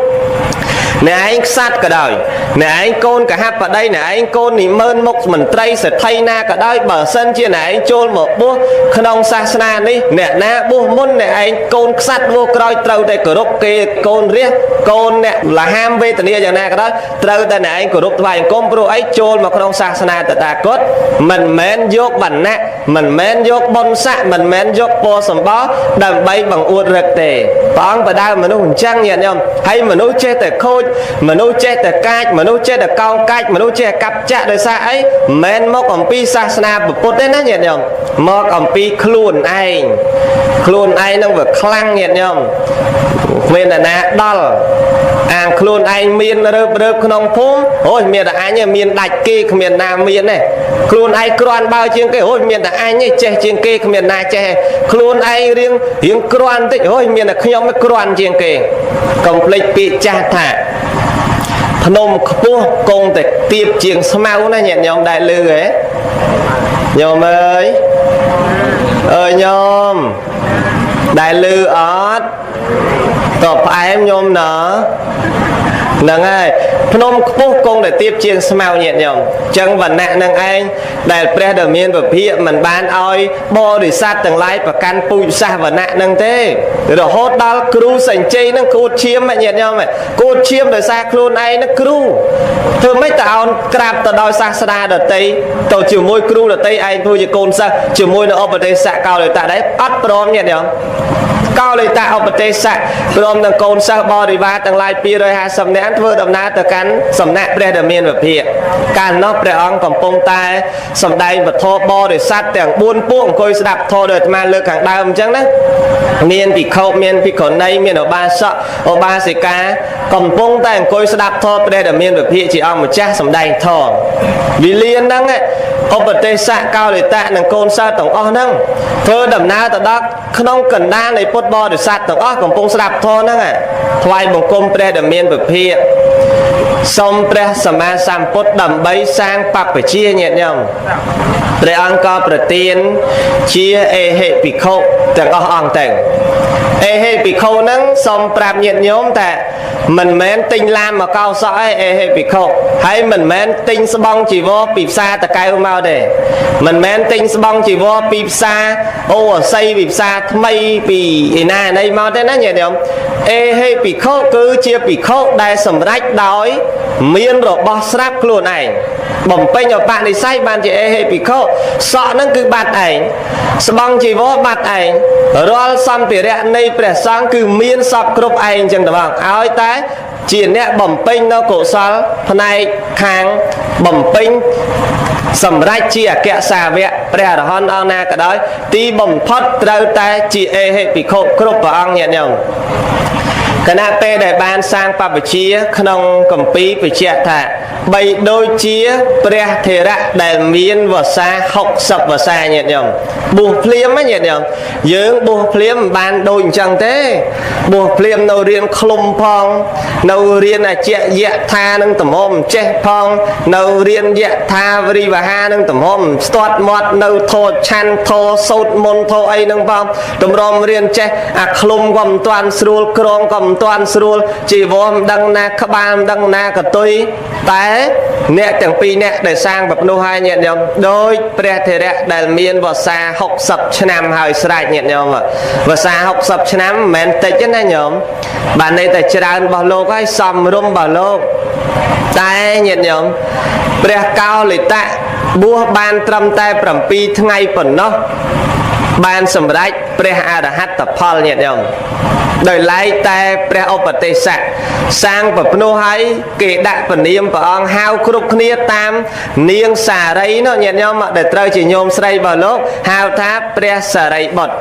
nè anh sát cả đời nè anh côn cả hạt vào đây nè anh côn thì mơn mốc mình tray sẽ thay na cả đời bờ sân chia nè anh chôn một búa không sa na đi nè na búa môn nè anh côn sát vô coi trâu đây cửa rục kê côn riết côn nè là ham về tận địa giờ nè cả đó trâu đây nè anh cửa rục vài con pro ấy chôn mà không sa na tại ta cốt mình mến dốt bản nè mình mến dốt bon sạ mình mến dốt po sầm bó đầm bay bằng uột rực tề bóng và đau mà nó hùng trăng nhẹ nhõm hay mà nó chơi tại khôi mà nó chơi tại cát mà nó chơi tại cao cát mà nó chơi cặp chạ đời xa ấy men mốc ông pi sa na bột đấy nó nhẹ nhõm mốc ông pi khuôn anh nó vừa khăng nhẹ nhõm bên là nè đal khuôn anh miên rớp không phúng ôi miền là anh nhỉ miền đạch kia miền nam miền này khuôn anh kron bao chiên cái ôi miền là anh nhỉ che chiên kia miền na che khuôn anh riêng kron tích ôi miền là không mới kron chiên kia complete bị cha thả Phnom Kpua công để tiếp chiên smau này nhẹ nhõm đại lư ấy nhôm ơi nhôm đại lư ớt tập em nhôm nở nâng ai Phnom Kpua công để tiếp chiên smau nhẹ nhõm chân và nạn nâng anh đại pre đờ miên và phía mình ban oi bo để sát từng lái và can pui sa và nạn nâng thế rồi hốt đal cru sành chê nâng cột chiêm mà nhẹ nhõm mày cột chiêm để xa khuôn anh nó cru thôi mấy tao crap tao đòi xa xa đợt tây tao chiều môi cru đợt tây anh thôi chỉ côn sa chiều môi nó ốp ở đây xạ caoเลยtại đấy ắt prom nhẹ nhõm caoเลยtại ốp ở đây xạ prom nâng côn sa bo đi ba từng lái pi rồi hai sầm nén vừa đầm na từ cắn sầm nẹt pre đờ miên và phía can nó pre ong còn pông tai sầm đây và thô bo để sátទាំងbuôn puông coi đạp thô đợt mà lơ càng đau chẳng đấy miên bị khâu miên bị khổn đây miên ở ba sợ ở ba xì cá còn pông tai coi đạp thô pre đờ miên và phía chỉ ong một cha sầm đây thô vì liên đăng ấy ở bờ tây xạ cao để tạ nâng côn sa tổng o nâng thơ đầm na tại đó không cần đa này pot bo để sát tổng o còn pông đạp thô nâng à thoại một công pre đờ miên và phía xong pre sama samput đầm bay sang bạc phải chia nhẹ nhõm pre ăn co pre tiên chia e hệ bị khâuទាំងអស់អង្គទាំងe hệ bị khâuហ្នឹងសូមប្រាប់ញាតិញោមតែមិនមែនទិញឡានមកកោសក់ឯe hệ bị khâu ហើយមិនមែនទិញស្បង់ជីវរពីផ្សារតកៅមកទេមិនមែនទិញស្បង់ជីវរពីផ្សារអូអស័យពីផ្សារថ្មីពីឯណាណីមកទេណាញាតិញោមe hệ bị khâu គឺជាbị khâu ដែលសម្រេចដោយមានរបស់ស្រាប់ខ្លួនឯងបំពេញអបនិស្ស័យបានជាe hệ bị khâu សក់ហ្នឹងគឺបាត់ឯងស្បង់ជីវរបាត់ឯងរាល់សម្ភារៈនៃព្រះសង្ឃគឺមានសពគ្រប់ឯងចឹងតើបងឲ្យតែជាអ្នកបំពេញនៅកុសលផ្នែកខាងបំពេញសម្រាប់ជាអគ្គសាវកព្រះអរហន្តអង្គណាក៏ដោយទីបំផុតត្រូវតែជាអេហេភិក្ខុគ្រប់ព្រះអង្គញាតិញោម គណៈពេលដែលបានសាងបព្វជិក្នុងកម្ពីបញ្ជាក់ថាបីដូចជាព្រះថេរៈដែលមានវស្សា60វស្សាញាតិញោមបួសភ្លាមញាតិញោមយើងបួសភ្លាមមិនបានដូចអញ្ចឹងទេបួសភ្លាមនៅរៀនឃ្លុំផងនៅរៀនអជាយៈថានឹងទំហំចេះផងនៅរៀនយៈថាវរិវហានឹងទំហំស្ទាត់មាត់នៅធោឆាន់ធោសោតមន្តធោអីនឹងផងតម្រាំរៀនចេះអាឃ្លុំក៏មិនទាន់ស្រួលក្រងក៏មិនទាន់ស្រួលជីវរមិនដឹងណាក្បាលមិនដឹងណាកតុយតែអ្នកទាំងពីរអ្នកដែលសាងបព្វនោះហើយញាតិញោមដោយព្រះថេរៈដែលមានវស្សា60ឆ្នាំហើយស្រេចញាតិញោមវស្សា60ឆ្នាំមិនមែនតិចទេណាញោមបានន័យតែច្រើនរបស់លោកហើយសំរុំរបស់លោកតែញាតិញោមព្រះកោលិតៈបួសបានត្រឹមតែ7ថ្ងៃប៉ុណ្ណោះបានសម្រេចព្រះអរហត្តផលញាតិញោមដោយឡែកតែព្រះឧបទេសៈសាងបព្វនោះហើយគេដាក់ពនាមព្រះអង្គហៅគ្រប់គ្នាតាមនាងសារីនោះញាតិញោមដែលត្រូវជាញោមស្រីរបស់លោកហៅថាព្រះសារីបុត្រ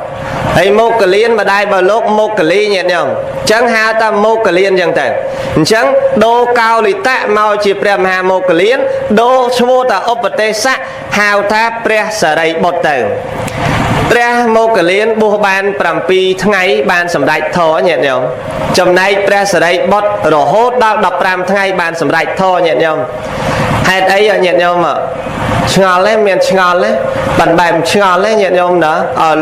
ហើយមោគលានម្ដាយរបស់លោកមោគលីញាតិញោមអញ្ចឹងហៅថាមោគលានអញ្ចឹងទៅអញ្ចឹងដូរកោលិតៈមកជាព្រះមហាមោគលានដូរឈ្មោះថាឧបទេសៈហៅថាព្រះសារីបុត្រទៅព្រះមោគលានបួសបាន7ថ្ងៃបានសម្រេចធម៌ញាតិញោមចំណែកព្រះសារីបុត្ររហូតដល់15ថ្ងៃបានសម្រេចធម៌ញាតិញោមហេតុអីញាតិញោមឆ្ងល់ទេមានឆ្ងល់ទេបានបែបឆ្ងល់ទេញាតិញោមណា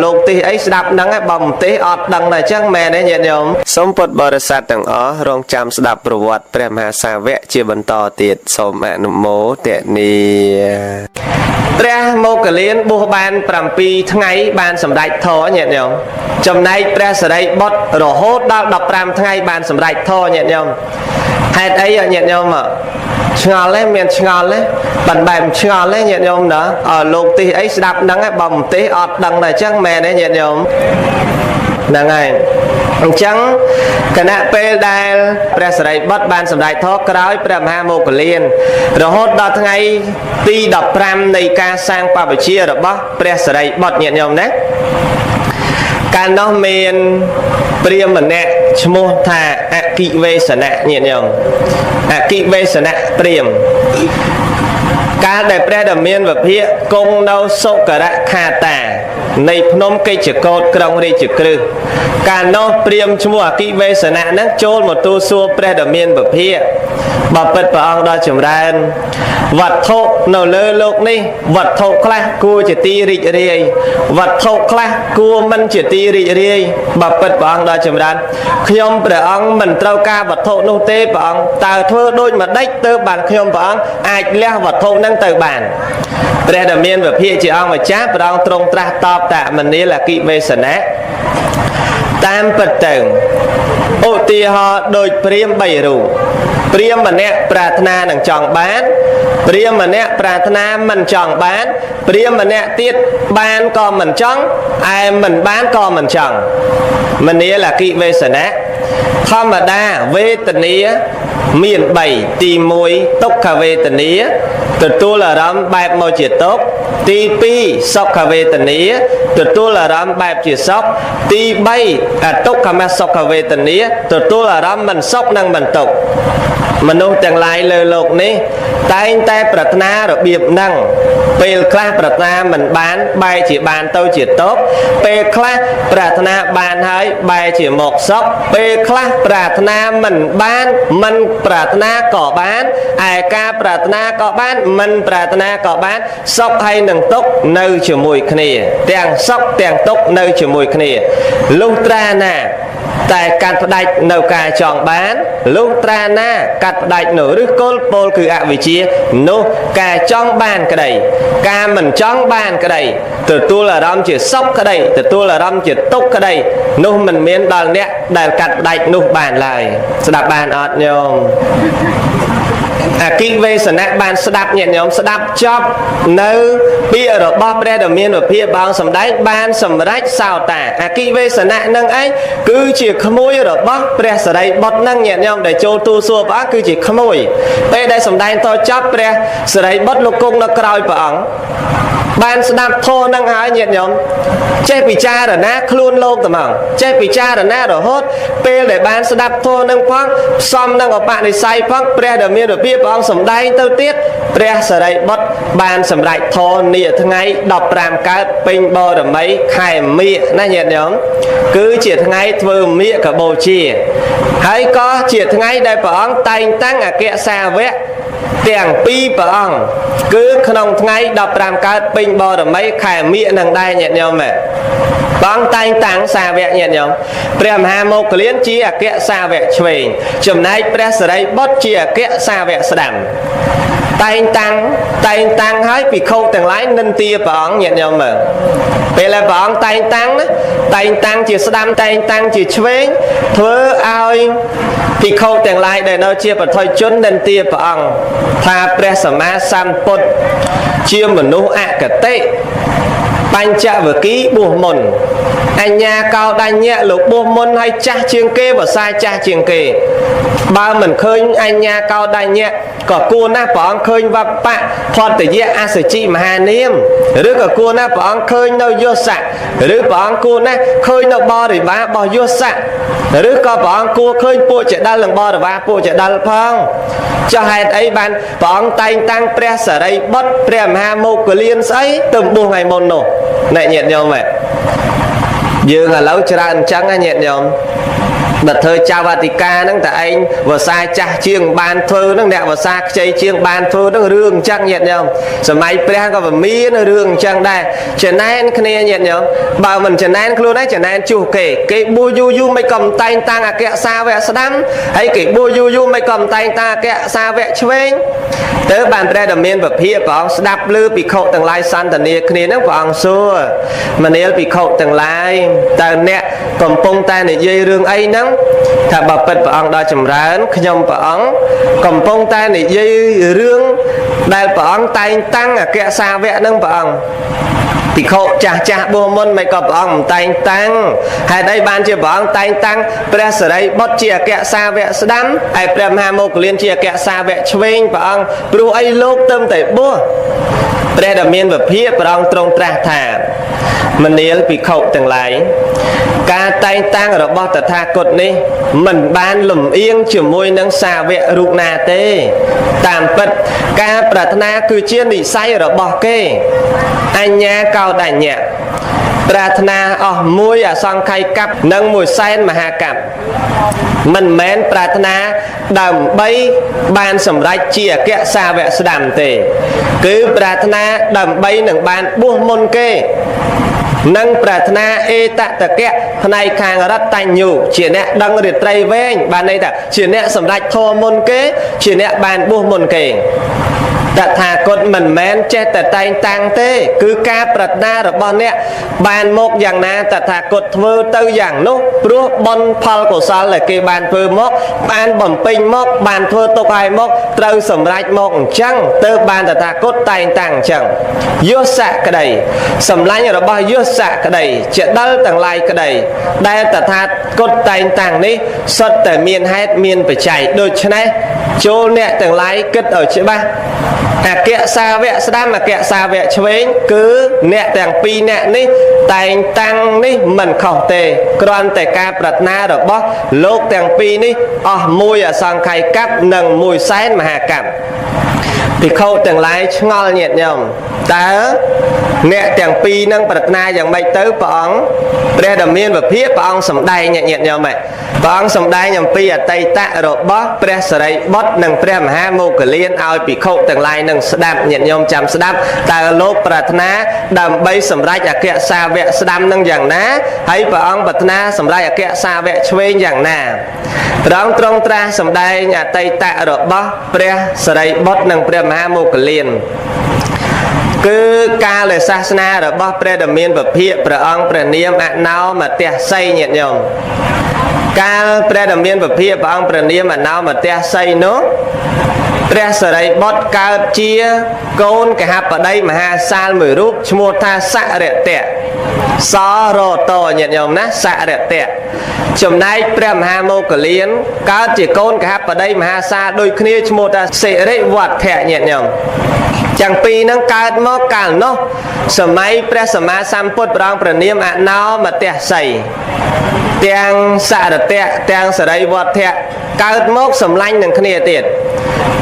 លោកទេសអីស្ដាប់ដឹងហើយបើមិនទេសអត់ដឹងតែអញ្ចឹងមែនទេញាតិញោមសូមពុទ្ធបរិស័ទទាំងអស់រងចាំស្ដាប់ប្រវត្តិព្រះមហាសាវកជាបន្តទៀតសូមអនុមោទនាព្រះមោគលានបួសបាន7ថ្ងៃបានសម្រេចធម៌ញាតិញោមចំណែកព្រះសារីបុត្ររហូតដល់15ថ្ងៃបានសម្រេចធម៌ញាតិញោមហេតុអីញាតិញោមឆ្ងល់ទេមានឆ្ងល់ទេបានបែបឆ្ងល់ទេញាតិញោមណាលោកទេសអីស្ដាប់ដឹងហើយបើមិនទេសអត់ដឹងតែអញ្ចឹងមែនទេញាតិញោមហ្នឹងហើយអញ្ចឹងគណៈពេលដែលព្រះសារីបុត្របានសម្រេចធម៌ក្រោយព្រះមហាមោគលានរហូតដល់ថ្ងៃទី15នៃការសាងបព្វជិរបស់ព្រះសារីបុត្រញាតិញោមណាកាលនោះមានព្រាហ្មណ៍ម្នាក់ឈ្មោះថាអគិវេសនៈញាតិញោមអគិវេសនៈព្រាហ្មណ៍កាលដែលព្រះដ៏មានវិភាកគង់នៅសុករៈខាតានៃភ្នំកិច្ចកោតក្រុងរាជក្រឹសកាលនោះព្រាហ្មណ៍ឈ្មោះអគិវេសនៈហ្នឹងចូលមកទូលសួរព្រះដ៏មានវិភាកបើពិតព្រះអង្គដ៏ចម្រើនវត្ថុនៅលើលោកនេះវត្ថុខ្លះគួរជាទីរីករាយវត្ថុខ្លះគួរមិនជាទីរីករាយបើពិតព្រះអង្គដ៏ចម្រើនខ្ញុំព្រះអង្គមិនត្រូវការវត្ថុនោះទេព្រះអង្គតើធ្វើដូចម្ដេចទើបបានខ្ញុំព្រះអង្គអាចលះវត្ថុនឹងទៅបានព្រះដ៏មានវិភាកជាអង្គម្ចាស់ព្រះអង្គទ្រង់ត្រាស់តបថាមនាលអគិវេសនៈតាមពិតទៅឧទាហរណ៍ដូចព្រាហ្មណ៍3រូបព្រាហ្មណ៍ម្នាក់ប្រាថ្នានឹងចង់បានព្រាហ្មណ៍ម្នាក់ប្រាថ្នាមិនចង់បានព្រាហ្មណ៍ម្នាក់ទៀតបានក៏មិនចង់ឯមិនបានក៏មិនចង់មនាលអគិវេសនៈធម្មតាវេទនាមាន3ទី1ទុក្ខវេទនាទទួលអារម្មណ៍បែបមកជាទុក្ខទី2សុខវេទនាទទួលអារម្មណ៍បែបជាសុខទី3អទុក្ខមសុខវេទនាទទួលអារម្មណ៍មិនសុខនិងមិនទុក្ខមនុស្សទាំងឡាយលើលោកនេះតែងតែប្រាថ្នារបៀបហ្នឹងពេលខ្លះប្រាថ្នាមិនបានបែរជាបានទៅជាទុក្ខពេលខ្លះប្រាថ្នាបានហើយបែរជាមកសុខពេលខ្លះប្រាថ្នាមិនបានមិនប្រាថ្នាក៏បានឯការប្រាថ្នាក៏បានមិនប្រាថ្នាក៏បានសុខហើយនឹងទុក្ខនៅជាមួយគ្នាទាំងសុខទាំងទុក្ខនៅជាមួយគ្នាលុះត្រាណាតែកាត់ផ្ដាច់នៅការចង់បានលុះត្រាណាកាត់ផ្ដាច់នៅឫសគល់ពោលគឺអវិជ្ជានោះការចង់បានក្តីការមិនចង់បានក្តីទទួលអារម្មណ៍ជាសុខក្តីទទួលអារម្មណ៍ជាទុក្ខក្តីនោះមិនមានដល់អ្នកដែលកាត់ផ្ដាច់នោះបានឡើយស្ដាប់បានអត់ញោមអគិវេសនៈបានស្ដាប់ញាតិញោមស្ដាប់ចប់នៅពាក្យរបស់ព្រះដ៏មានវិភាកបងសម្ដែងបានសម្រេចសោតាអគិវេសនៈនឹងឯងគឺជាក្មួយរបស់ព្រះសារីបុត្រនឹងញាតិញោមដែលចូលទូលសួរព្រះអង្គគឺជាក្មួយពេលដែលសម្ដែងតចប់ព្រះសារីបុត្រលោកគង់នៅក្រោយព្រះអង្គ បានស្ដាប់ធម៌នឹងហើយញាតិញោមចេះពិចារណាខ្លួនលោកត្មងចេះពិចារណារហូតពេលដែលបានស្ដាប់ធម៌នឹងផងផ្សំនឹងឧបនិស្ស័យផងព្រះដែលមានរបៀបព្រះអង្គសម្ដែងទៅទៀតព្រះសារីបុត្របានសម្រេចធម៌នាថ្ងៃ15កើតពេញបរមីខែមិញណាញាតិញោមគឺជាថ្ងៃធ្វើមិញកបូជាហើយក៏ជាថ្ងៃដែលព្រះអង្គតែងតាំងអគ្គសាវកទាំងពីរព្រះអង្គគឺក្នុងថ្ងៃ15កើតពេញបរមីខែមិញនឹងដែរញាតិញោមព្រះអង្គតែងតាំងសាវកញាតិញោមព្រះមហាមោគលានជាអគ្គសាវកឆ្វេងចំណែកព្រះសារីបុត្រជាអគ្គសាវកស្ដាំតែងតាំងឲ្យភិក្ខុទាំងឡាយនិន្ទាព្រះអង្គញាតិញោមមើលពេលដែលព្រះអង្គតែងតាំងជាស្ដាំតែងតាំងជាឆ្វេងធ្វើឲ្យភិក្ខុទាំងឡាយដែលនៅជាបឋិជននិន្ទាព្រះអង្គថាព្រះសម្មាសម្ពុទ្ធជាមនុស្សអកតេបញ្ចវគិបួសមុនអញ្ញាកោដញ្ញៈលោកបួសមុនហើយចាស់ជាងគេភាសាចាស់ជាងគេបើមិនឃើញអញ្ញាកោដញ្ញៈក៏គួរណាស់ព្រះអង្គឃើញវបៈផតយៈអសជិមហានាមឬក៏គួរណាស់ព្រះអង្គឃើញនៅយស័កឬព្រះអង្គគួរណាស់ឃើញនៅបរិវាររបស់យស័កឬក៏ព្រះអង្គគួរឃើញពួកចដិលនិងបរិវារពួកចដិលផងចុះហេតុអីបានព្រះអង្គតែងតាំងព្រះសារីបុត្រព្រះមហាមោគលានស្អីទៅបួសថ្ងៃមុននោះអ្នកញាតិញោមយើងឥឡូវច្រើនអញ្ចឹងណាញាតិញោមបើធ្វើចៅអធិការហ្នឹងតែឯងវសាចាស់ជាងបានធ្វើហ្នឹងអ្នកវសាខ្ចីជាងបានធ្វើហ្នឹងរឿងអញ្ចឹងញាតិញោមសម័យព្រះក៏មានរឿងអញ្ចឹងដែរចំណែនគ្នាញាតិញោមបើមិនចំណែនខ្លួនឯងចំណែនជួសគេបួសយូរមិនក៏តែងតាំងអគ្គសាវកស្ដាំហើយគេបួសយូរមិនក៏តែងតាំងអគ្គសាវកឆ្វេងទៅបានព្រះដែលមានពភាព្រះអង្គស្ដាប់ឮភិក្ខុទាំងឡាយសន្ទនាគ្នាហ្នឹងព្រះអង្គសួរមនាលភិក្ខុទាំងឡាយតើអ្នកកំពុងតែនិយាយរឿងអីហ្នឹងថាបើពិតព្រះអង្គដល់ចម្រើនខ្ញុំព្រះអង្គកំពុងតែនិយាយរឿងដែលព្រះអង្គតែងតាំងអគ្គសាវកហ្នឹងព្រះអង្គភិក្ខុចាស់បួសមុនមិនក៏ព្រះអង្គមិនតែងតាំងហេតុអីបានជាព្រះអង្គតែងតាំងព្រះសារីបុត្រជាអគ្គសាវកស្ដាំហើយព្រះមហាមោគលានជាអគ្គសាវកឆ្វេងព្រះអង្គព្រោះអីលោកទៅតែបួសព្រះដែលមានវិភាកព្រះអង្គទ្រង់ត្រាស់ថាមនាលភិក្ខុទាំងឡាយការតែងតាំងរបស់តថាគតនេះមិនបានលំអៀងជាមួយនឹងសាវករូបណាទេតាមពិតការប្រាថ្នាគឺជានិស្ស័យរបស់គេអញ្ញាកោដញ្ញៈប្រាថ្នាអស់មួយអសង្ខ័យកັບនិងមួយសែនមហាកັບមិនមែនប្រាថ្នាដើម្បីបានសម្រេចជាអគ្គសាវកស្ដាំទេគឺប្រាថ្នាដើម្បីនឹងបានបួសមុនគេនិងប្រាថ្នាអេតតកៈផ្នែកខាងរតញ្ញូជាអ្នកដឹងរាត្រីវែងបានន័យថាជាអ្នកសម្រេចធម៌មុនគេជាអ្នកបានបួសមុនគេតថាគតមិនមែនចេះតែតែងតាំងទេគឺការប្រាថ្នារបស់អ្នកបានមកយ៉ាងណាតថាគតធ្វើទៅយ៉ាងនោះព្រោះបុណ្យផលកុសលដែលគេបានធ្វើមកបានបំពេញមកបានធ្វើទុកឲ្យមកត្រូវសម្រេចមកអញ្ចឹងទើបបានតថាគតតែងតាំងអញ្ចឹងយសៈក្តីសម្លាញ់របស់យសៈក្តីចដិលទាំងឡាយក្តីដែលតថាគតតែងតាំងនេះសុទ្ធតែមានហេតុមានបច្ច័យដូច្នេះចូលអ្នកទាំងឡាយគិតឲ្យច្បាស់អគ្គសាវកស្ដាំអគ្គសាវកឆ្វេងគឺអ្នកទាំងពីរអ្នកនេះតែងតាំងនេះមិនខុសទេគ្រាន់តែការប្រាថ្នារបស់លោកទាំងពីរនេះអស់មួយអសង្ខ័យកັບនិងមួយសែនមហាកັບភិក្ខុទាំងឡាយឆ្ងល់ញាតិញោមតើអ្នកទាំងពីរនឹងប្រាថ្នាយ៉ាងម៉េចទៅព្រះអង្គព្រះដែលមានវិភាកព្រះអង្គសម្ដែងញាតិញោមព្រះអង្គសម្ដែងអំពីអតីតរបស់ព្រះសារីបុត្រនិងព្រះមហាមោគលានឲ្យភិក្ខុទាំងឡាយនឹងស្ដាប់ញាតិញោមចាំស្ដាប់តើលោកប្រាថ្នាដើម្បីសម្រេចអគ្គសាវកស្ដាំនឹងយ៉ាងណាហើយព្រះអង្គប្រាថ្នាសម្រេចអគ្គសាវកឆ្វេងយ៉ាងណាព្រះអង្គទ្រង់ត្រាស់សម្ដែងអតីតរបស់ព្រះសារីបុត្រនិងព្រះមហាមោគលានគឺកាលសាសនារបស់ព្រះដែលមានពភាកព្រះអង្គព្រះនាមអណោមតេសីញាតិញោមកាលព្រះដែលមានពភាកព្រះអង្គព្រះនាមអណោមតេសីនោះ ព្រះសិរីបុត្រកើតជាកូនកហបតីមហាសាលមួយរូបឈ្មោះថាសរតៈសរតញាតិញោមណាសរតៈចំណែកព្រះមហាមោគលានកើតជាកូនកហបតីមហាសាលដូចគ្នាឈ្មោះថាសិរិវត្ថៈញាតិញោមទាំងពីរហ្នឹងកើតមកកាលនោះសម័យព្រះសម្មាសម្ពុទ្ធព្រះអង្គព្រះនាមអណោមតសីទាំងសរតៈទាំងសិរីវត្ថៈកើតមកសម្លាញ់នឹងគ្នាទៀត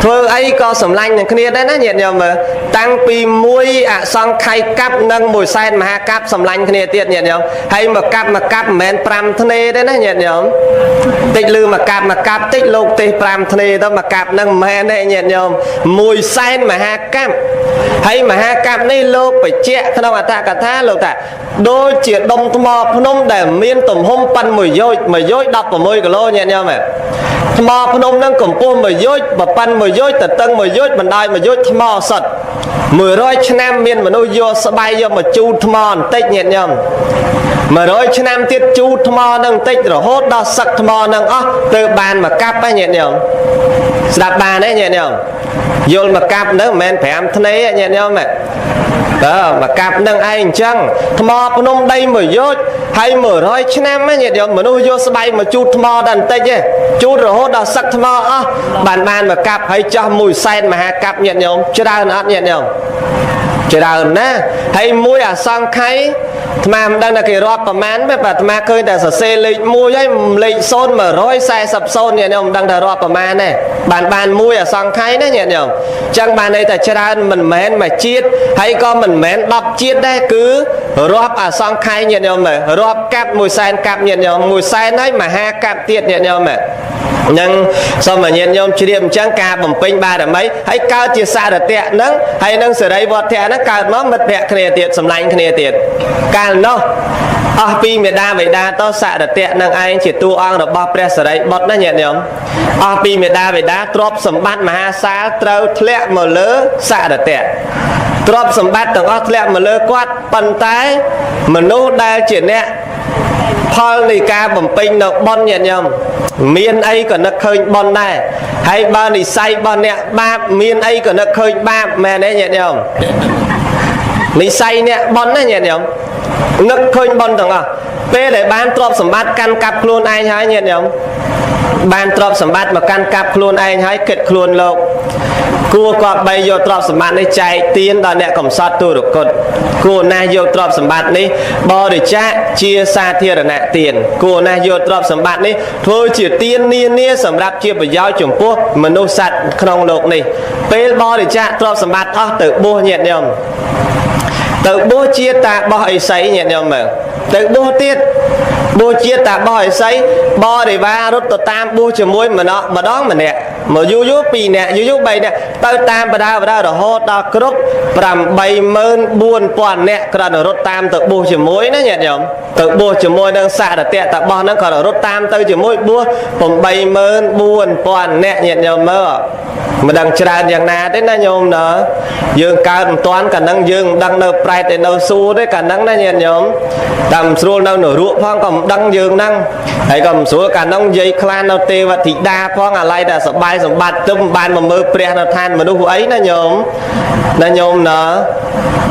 ធ្វើអីក៏សម្លាញ់នឹងគ្នាដែរណាញាតិញោមមើលតាំងពីមួយអសង្ខ័យកាប់និងមួយសែនមហាកាប់សម្លាញ់គ្នាទៀតញាតិញោមហើយមកកាប់មិនមែន5ធ្នេទេណាញាតិញោមតិចលឺមកកាប់តិចលោកទេស5ធ្នេទៅមកកាប់នឹងមិនមែនទេញាតិញោមមួយសែនមហាកាប់ហើយមហាកាប់នេះលោកបញ្ជាក់ក្នុងអត្ថកថាលោកថាដូចជាដុំថ្មភ្នំដែលមានទំហំប៉ុន1យោជ16គីឡូញាតិញោមថ្មភ្នំនឹងកម្ពស់1យោជបប៉ុន1យោជតតឹង1យោជបណ្ដោយ1យោជថ្មសុទ្ធ100ឆ្នាំមានមនុស្សយកស្បែកយកមកជូតថ្មបន្តិចញាតិញោម100ឆ្នាំទៀតជូតថ្មនឹងបន្តិចរហូតដល់សឹកថ្មនឹងអស់ទៅបានមកកាប់ហ្នឹងញាតិញោមស្ដាប់បានទេញាតិញោមយល់មកកាប់នឹងមិនមែន5ធ្នេញាតិញោមមកកាប់នឹងឯងអញ្ចឹងថ្មភ្នំដី1យោជហើយ100ឆ្នាំញាតិញោមមនុស្សយកស្បែកមកជូតថ្មដល់បន្តិចទេជូតរហូតដល់សឹកថ្មអស់បានមកកាប់ហើយចោះមួយសែនមហាកាប់ញាតិញោមច្រើនអត់ញាតិញោមច្រើនណាហើយមួយអសង្ខ័យអាត្មាមិនដឹងថាគេរាប់ប្រមាណទេបាទអាត្មាឃើញតែសរសេរលេខ1ហើយលេខ0 140 0ញាតិញោមមិនដឹងថារាប់ប្រមាណទេបានមួយអសង្ខ័យណាញាតិញោមអញ្ចឹងបានន័យថាច្រើនមិនមែនមួយជាតិហើយក៏មិនមែន10ជាតិដែរគឺរាប់អសង្ខ័យញាតិញោមមើលរាប់កាប់មួយសែនកាប់ញាតិញោមមួយសែនហើយមហាកាប់ទៀតញាតិញោមមើលនឹងសូមញាតិញោមជ្រាបអញ្ចឹងការបំពេញបារមីហើយកើតជាសារតៈហ្នឹងហើយនឹងសិរីវត្ថៈហ្នឹងកើតមកមិត្តភក្តិគ្នាទៀតសម្លាញ់គ្នាទៀតកាលនោះអស់ពីមេដាបិតាទៅសារតៈនឹងឯងជាតួអង្គរបស់ព្រះសិរីបុត្រណាញាតិញោមអស់ពីមេដាបិតាទ្រព្យសម្បត្តិមហាសាលត្រូវធ្លាក់មកលើសារតៈទ្រព្យសម្បត្តិទាំងអស់ធ្លាក់មកលើគាត់ប៉ុន្តែមនុស្សដែលជាអ្នកផលនៃការបំពេញនៅបុណ្យញាតិញោមមានអីក៏នឹកឃើញបុណ្យដែរហើយបើនិស័យរបស់អ្នកបាបមានអីក៏នឹកឃើញបាបមែនទេញាតិញោមនិស័យអ្នកបុណ្យណាញាតិញោមនឹកឃើញបុណ្យទាំងអស់ពេលដែលបានទ្រព្យសម្បត្តិកាន់កាប់ខ្លួនឯងហើយញាតិញោមបានទ្រព្យសម្បត្តិមកកាន់កាប់ខ្លួនឯងហើយគិតខ្លួនលោកគួរក៏បីយកទ្រព្យសម្បត្តិនេះចែកទានដល់អ្នកកំសត់ទុរគតគួរណាស់យកទ្រព្យសម្បត្តិនេះបរិច្ចាគជាសាធារណទានគួរណាស់យកទ្រព្យសម្បត្តិនេះធ្វើជាទាននានាសម្រាប់ជាប្រយោជន៍ចំពោះមនុស្សសត្វក្នុងโลกនេះពេលបរិច្ចាគទ្រព្យសម្បត្តិអស់ទៅបួសញាតិញោមទៅបួសជាតាបោះអិសីញាតិញោមមើលទៅបួសទៀតបួសជាតាបោះអិសីបរិវាររត់ទៅតាមបួសជាមួយម្ដងម្នាក់មកយូរ2នាក់យូរ3នាក់ទៅតាមបដារហូតដល់គ្រប់84000នាក់គ្រាន់តែរត់តាមទៅបួសជាមួយណាញាតិញោមទៅបួសជាមួយនឹងសារតៈតាបោះហ្នឹងក៏រត់តាមទៅជាមួយបួស84000នាក់ញាតិញោមមើលមិនដឹងច្រើនយ៉ាងណាទេណាញោមណាយើងកើតមិនតាន់កាលហ្នឹងយើងមិនដឹងនៅប្រែតឯនៅសួរទេកាលហ្នឹងណាញាតិញោមតាមស្រួលនៅនរកផងក៏មិនដឹងយើងហ្នឹងហើយក៏មិនស្រួលកាលហ្នឹងនិយាយខ្លាននៅទេវធីតាផងអាឡ័យតែសបាយសម្បត្តិទៅមិនបានមកមើលព្រះនៅឋានមនុស្សអីណាញោមណា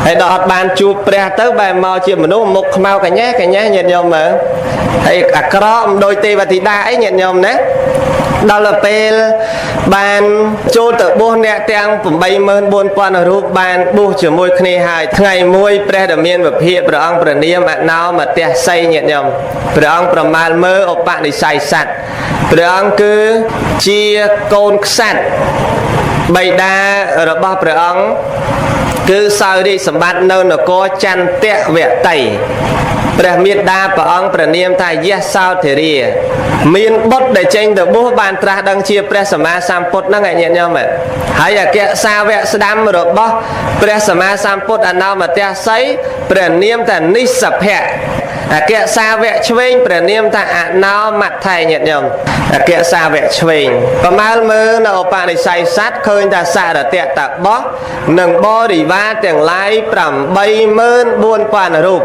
ហើយដល់អត់បានជួបព្រះទៅបែរមកជាមនុស្សមុខខ្មៅកញ្ញែញាតិញោមមើលហើយអាក្រក់មិនដូចទេវធីតាអីញាតិញោមណាដល់ពេលបានចូលទៅបួសអ្នកទាំង84000រូបបានបួសជាមួយគ្នាហើយថ្ងៃមួយព្រះដ៏មានវិភាកព្រះអង្គព្រះនាមអណោមតសីញាតិញោមព្រះអង្គប្រមាលមើលឧបនិស្ស័យសត្វព្រះអង្គគឺជាកូនក្សត្របិតារបស់ព្រះអង្គគឺសោយរាជសម្បត្តិនៅនគរចន្ទវតីព្រះមេដាព្រះអង្គព្រះនាមថាយៈសោធិរាមានបុត្រដែលចេញទៅបួសបានត្រាស់ដឹងជាព្រះសម្មាសម្ពុទ្ធហ្នឹងឯញាតិញោមហើយអគ្គសាវកស្ដាំរបស់ព្រះសម្មាសម្ពុទ្ធអណោមតសីព្រះនាមថានិស្សភៈអគ្គសាវកឆ្វេងព្រះនាមថាអណោមថៃញាតិញោមអគ្គសាវកឆ្វេងប្រមាលមើលនៅឧបនិស្ស័យសត្វឃើញថាសារតៈតបោះនិងបរិវារទាំងឡាយ84000រូប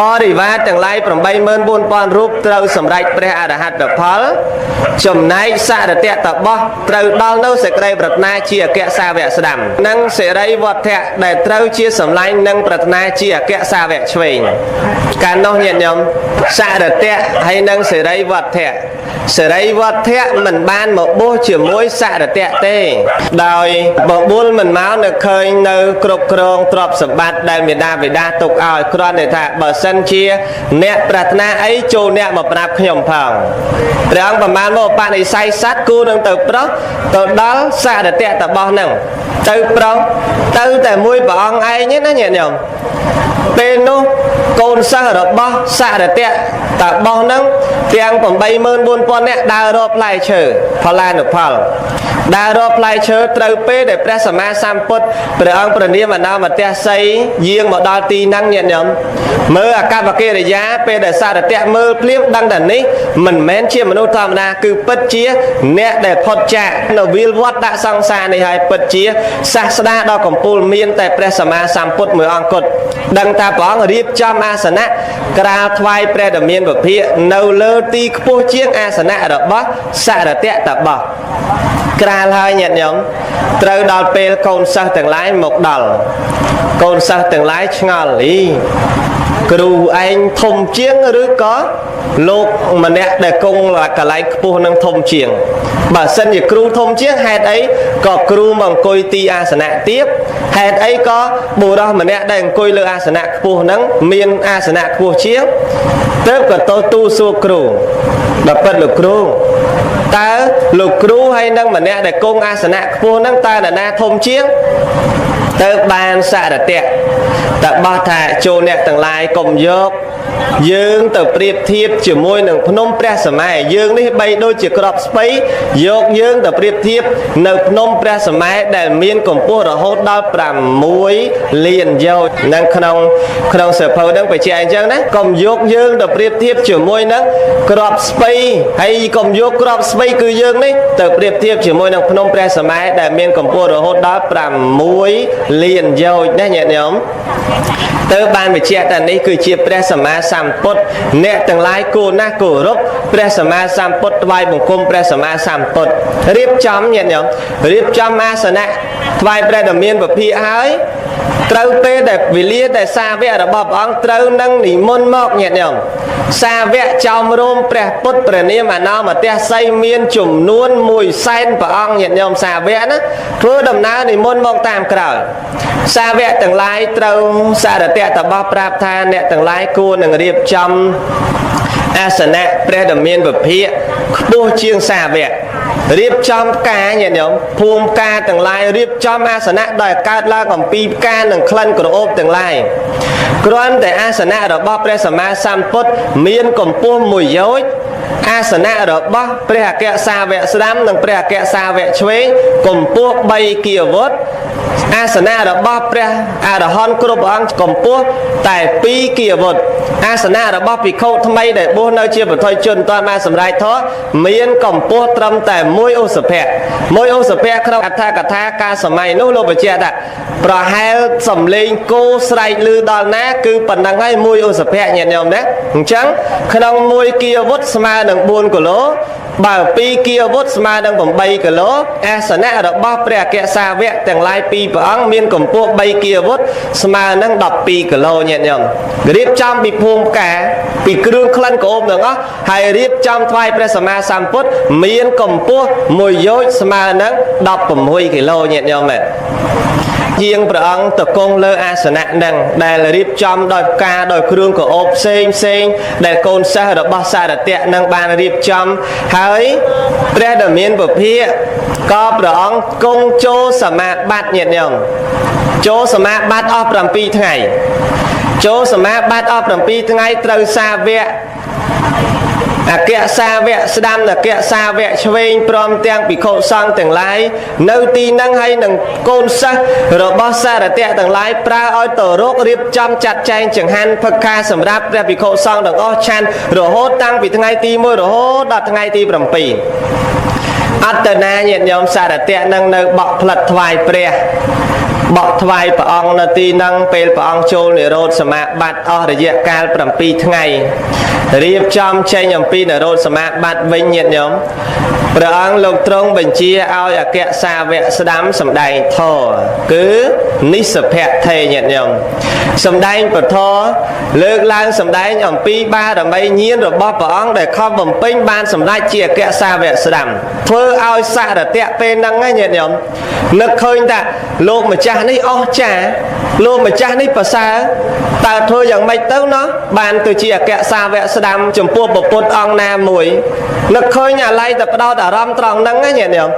บริวารទាំងឡាយ84000រូបត្រូវសម្រេចព្រះអរហត្តផលចំណែកសារតៈតបោះត្រូវដល់នៅសេចក្តីប្រាថ្នាជាអគ្គសាវកស្ដាំនិងសេរីវត្ថៈដែលត្រូវជាសម្លាញ់និងប្រាថ្នាជាអគ្គសាវកឆ្វេងកាលនោះញាតិញោមសារតៈហើយនិងសេរីវត្ថៈសេរីវត្ថៈមិនបានមកបួសជាមួយសារតៈទេដោយបបួលមិនមកនៅឃើញនៅគ្រប់គ្រងទ្រព្យសម្បត្តិដែលមេដាបិតាទុកឲ្យគ្រាន់តែថាបើសិនជាអ្នកប្រាថ្នាអីចូលអ្នកមកប្រាប់ខ្ញុំផងព្រះអង្គប្រមាណមកបនិស័យសត្វគូនឹងទៅប្រុសទៅដល់សារតៈតបោះហ្នឹងទៅប្រុសទៅតែមួយព្រះអង្គឯងទេណាញាតិញោមពេលនោះកូនសិស្សរបស់សារតៈតបោះហ្នឹងទាំង84000នាក់ដើររកផ្លែឈើផល្លានុផលដើររកផ្លែឈើត្រូវពេលដែលព្រះសម្មាសម្ពុទ្ធព្រះអង្គប្រនាមអនោមទស្សីយាងមកដល់ទីហ្នឹងញាតិញោមមើលអកប្បកិរិយាពេលដែលសារតៈមើលភ្លាមដឹងថានេះមិនមែនជាមនុស្សធម្មតាគឺពិតជាអ្នកដែលផុតចាកនៅវិលវត្តដាក់សង្សារនេះហើយពិតជាសាស្តាដ៏កំពូលមានតែព្រះសម្មាសម្ពុទ្ធមួយអង្គគត់ដឹងថាព្រះអង្គរៀបចំអាសនៈក្រាលថ្វាយព្រះដ៏មានពភាកនៅលើទីខ្ពស់ជាងអាសនៈរបស់សារតៈតបោះក្រាលហើយញាតិញោមត្រូវដល់ពេលកូនសិស្សទាំងឡាយមកដល់កូនសិស្សទាំងឡាយឆ្ងល់គ្រូឯងធំជាងឬក៏លោកម្នាក់ដែលគង់កន្លែងខ្ពស់នឹងធំជាងបើសិនជាគ្រូធំជាងហេតុអីក៏គ្រូមកអង្គុយទីអាសនៈទាបហេតុអីក៏បុរសម្នាក់ដែលអង្គុយលើអាសនៈខ្ពស់ហ្នឹងមានអាសនៈខ្ពស់ជាងទើបក៏ទៅទូសួរគ្រូដល់ពិតលោកគ្រូតើលោកគ្រូហើយនឹងម្នាក់ដែលគង់អាសនៈខ្ពស់ហ្នឹងតើនរណាធំជាងទៅបានសារតៈតបោះថាចូលអ្នកទាំងឡាយកុំយកយើងទៅប្រៀបធៀបជាមួយនឹងភ្នំព្រះសម័យយើងនេះបីដូចជាក្របស្ពៃយកយើងទៅប្រៀបធៀបនៅភ្នំព្រះសម័យដែលមានកម្ពស់រហូតដល់6លានយោជន៍នឹងក្នុងសៀវភៅហ្នឹងបញ្ជាក់អញ្ចឹងណាកុំយកយើងទៅប្រៀបធៀបជាមួយនឹងក្របស្ពៃហើយកុំយកក្របស្ពៃគឺយើងនេះទៅប្រៀបធៀបជាមួយនឹងភ្នំព្រះសម័យដែលមានកម្ពស់រហូតដល់6លានយោជន៍ណាញាតិញោមទៅបានបញ្ជាក់ថានេះគឺជាព្រះសម្មាសម្ពុទ្ធអ្នកទាំងឡាយគួរណាស់គោរពព្រះសម្មាសម្ពុទ្ធថ្វាយបង្គំព្រះសម្មាសម្ពុទ្ធរៀបចំញាតិញោមរៀបចំអាសនៈថ្វាយព្រះដ៏មានពភាកហើយត្រូវពេលដែលវេលាដែលសាវករបស់ព្រះអង្គត្រូវនឹងនិមន្តមកញាតិញោមសាវកចោមរោមព្រះពុទ្ធព្រះនាមអនោមទស្សីមានចំនួន100,000ព្រះអង្គញាតិញោមសាវកណាធ្វើដំណើរនិមន្តមកតាមក្រោយសាវកទាំងឡាយត្រូវសារតៈតបោះប្រាប់ថាអ្នកទាំងឡាយគួរនឹងរៀបចំអាសនៈព្រះដ៏មានពភាកខ្ពស់ជាងសាវករៀបចំផ្កាញាតិញោមភូមិផ្កាទាំងឡាយរៀបចំអាសនៈដោយកើតឡើងអំពីផ្កានិងក្លិនក្រអូបទាំងឡាយគ្រាន់តែអាសនៈរបស់ព្រះសម្មាសម្ពុទ្ធមានកម្ពស់1យោជន៍អាសនៈរបស់ព្រះអគ្គសាវកស្ដាំនិងព្រះអគ្គសាវកឆ្វេងកម្ពស់3គីវុតអាសនៈរបស់ព្រះអរហន្តគ្រប់អង្គកម្ពស់តែ2គីវុតអាសនៈរបស់ភិក្ខុថ្មីដែលបួសនៅជាបុថុជនមិនទាន់បានសម្រេចធម៌មានកម្ពស់ត្រឹមតែ1ឧសភៈ1ឧសភៈក្នុងអត្ថកថាការសម័យនោះលោកបញ្ជាក់ថាប្រហែលសំលេងគោស្រែកឮដល់ណាគឺប៉ុណ្ណឹងហើយ1ឧសភៈញាតិញោមណាអញ្ចឹងក្នុង1គីវុតស្មើនឹង4គីឡូបើ2គីវុតស្មើនឹង8គីឡូអាសនៈរបស់ព្រះអគ្គសាវកទាំងឡាយ2ព្រះអង្គមានកម្ពស់3គីវុតស្មើនឹង12គីឡូញាតិញោមរៀបចំពីភូមិផ្កាពីគ្រឿងក្លិនក្រអូបទាំងអស់ហើយរៀបចំថ្វាយព្រះសម្មាសម្ពុទ្ធមានកម្ពស់1យោជន៍ស្មើនឹង16គីឡូញាតិញោមជាងព្រះអង្គទៅគង់លើអាសនៈនឹងដែលរៀបចំដោយផ្កាដោយគ្រឿងក្រអូបផ្សេងដែលកូនសិស្សរបស់សារតៈនឹងបានរៀបចំហើយព្រះដ៏មានពភាកក៏ព្រះអង្គគង់ចូលសមាបត្តិញាតិញោមចូលសមាបត្តិអស់7ថ្ងៃចូលសមាបត្តិអស់7ថ្ងៃត្រូវសាវកអគ្គសាវកស្ដាំអគ្គសាវកឆ្វេងព្រមទាំងភិក្ខុសង្ឃទាំងឡាយនៅទីហ្នឹងហើយនឹងកូនសិស្សរបស់សារតៈទាំងឡាយប្រើឲ្យទៅរករៀបចំចាត់ចែងចង្ហាន់ផឹកខាសម្រាប់ព្រះភិក្ខុសង្ឃទាំងអស់ឆាន់រហូតតាំងពីថ្ងៃទី1រហូតដល់ថ្ងៃទី7អត្តនាញាតិញោមសារតៈនឹងនៅបក់ផ្លិតថ្វាយព្រះ បកថ្វាយព្រះអង្គនៅទីនឹងពេលព្រះអង្គចូលនិរោធសមាបត្តិអស់រយៈកាល7ថ្ងៃរៀបចំចេញអំពីនិរោធសមាបត្តិវិញញាតិញោមព្រះអង្គលោកទ្រង់បញ្ជាឲ្យអគ្គសាវកស្ដាំសម្ដែងធម៌គឺនិស្សភៈថេញាតិញោមសម្ដែងពធលើកឡើងសម្ដែងអំពីបារមីញាណរបស់ព្រះអង្គដែលខំបំពេញបានសម្រេចជាអគ្គសាវកស្ដាំធ្វើឲ្យសារតៈពេលហ្នឹងញាតិញោមនឹកឃើញថាលោកម្ចាស់នេះអស្ចារ្យលោកម្ចាស់នេះប្រសើរតើធ្វើយ៉ាងម៉េចទៅណោះបានទៅជាអគ្គសាវកស្ដាំចំពោះព្រះពុទ្ធអង្គណាមួយនឹកឃើញអាឡ័យតែបដោតអារម្មណ៍ត្រង់ហ្នឹងញាតិញោម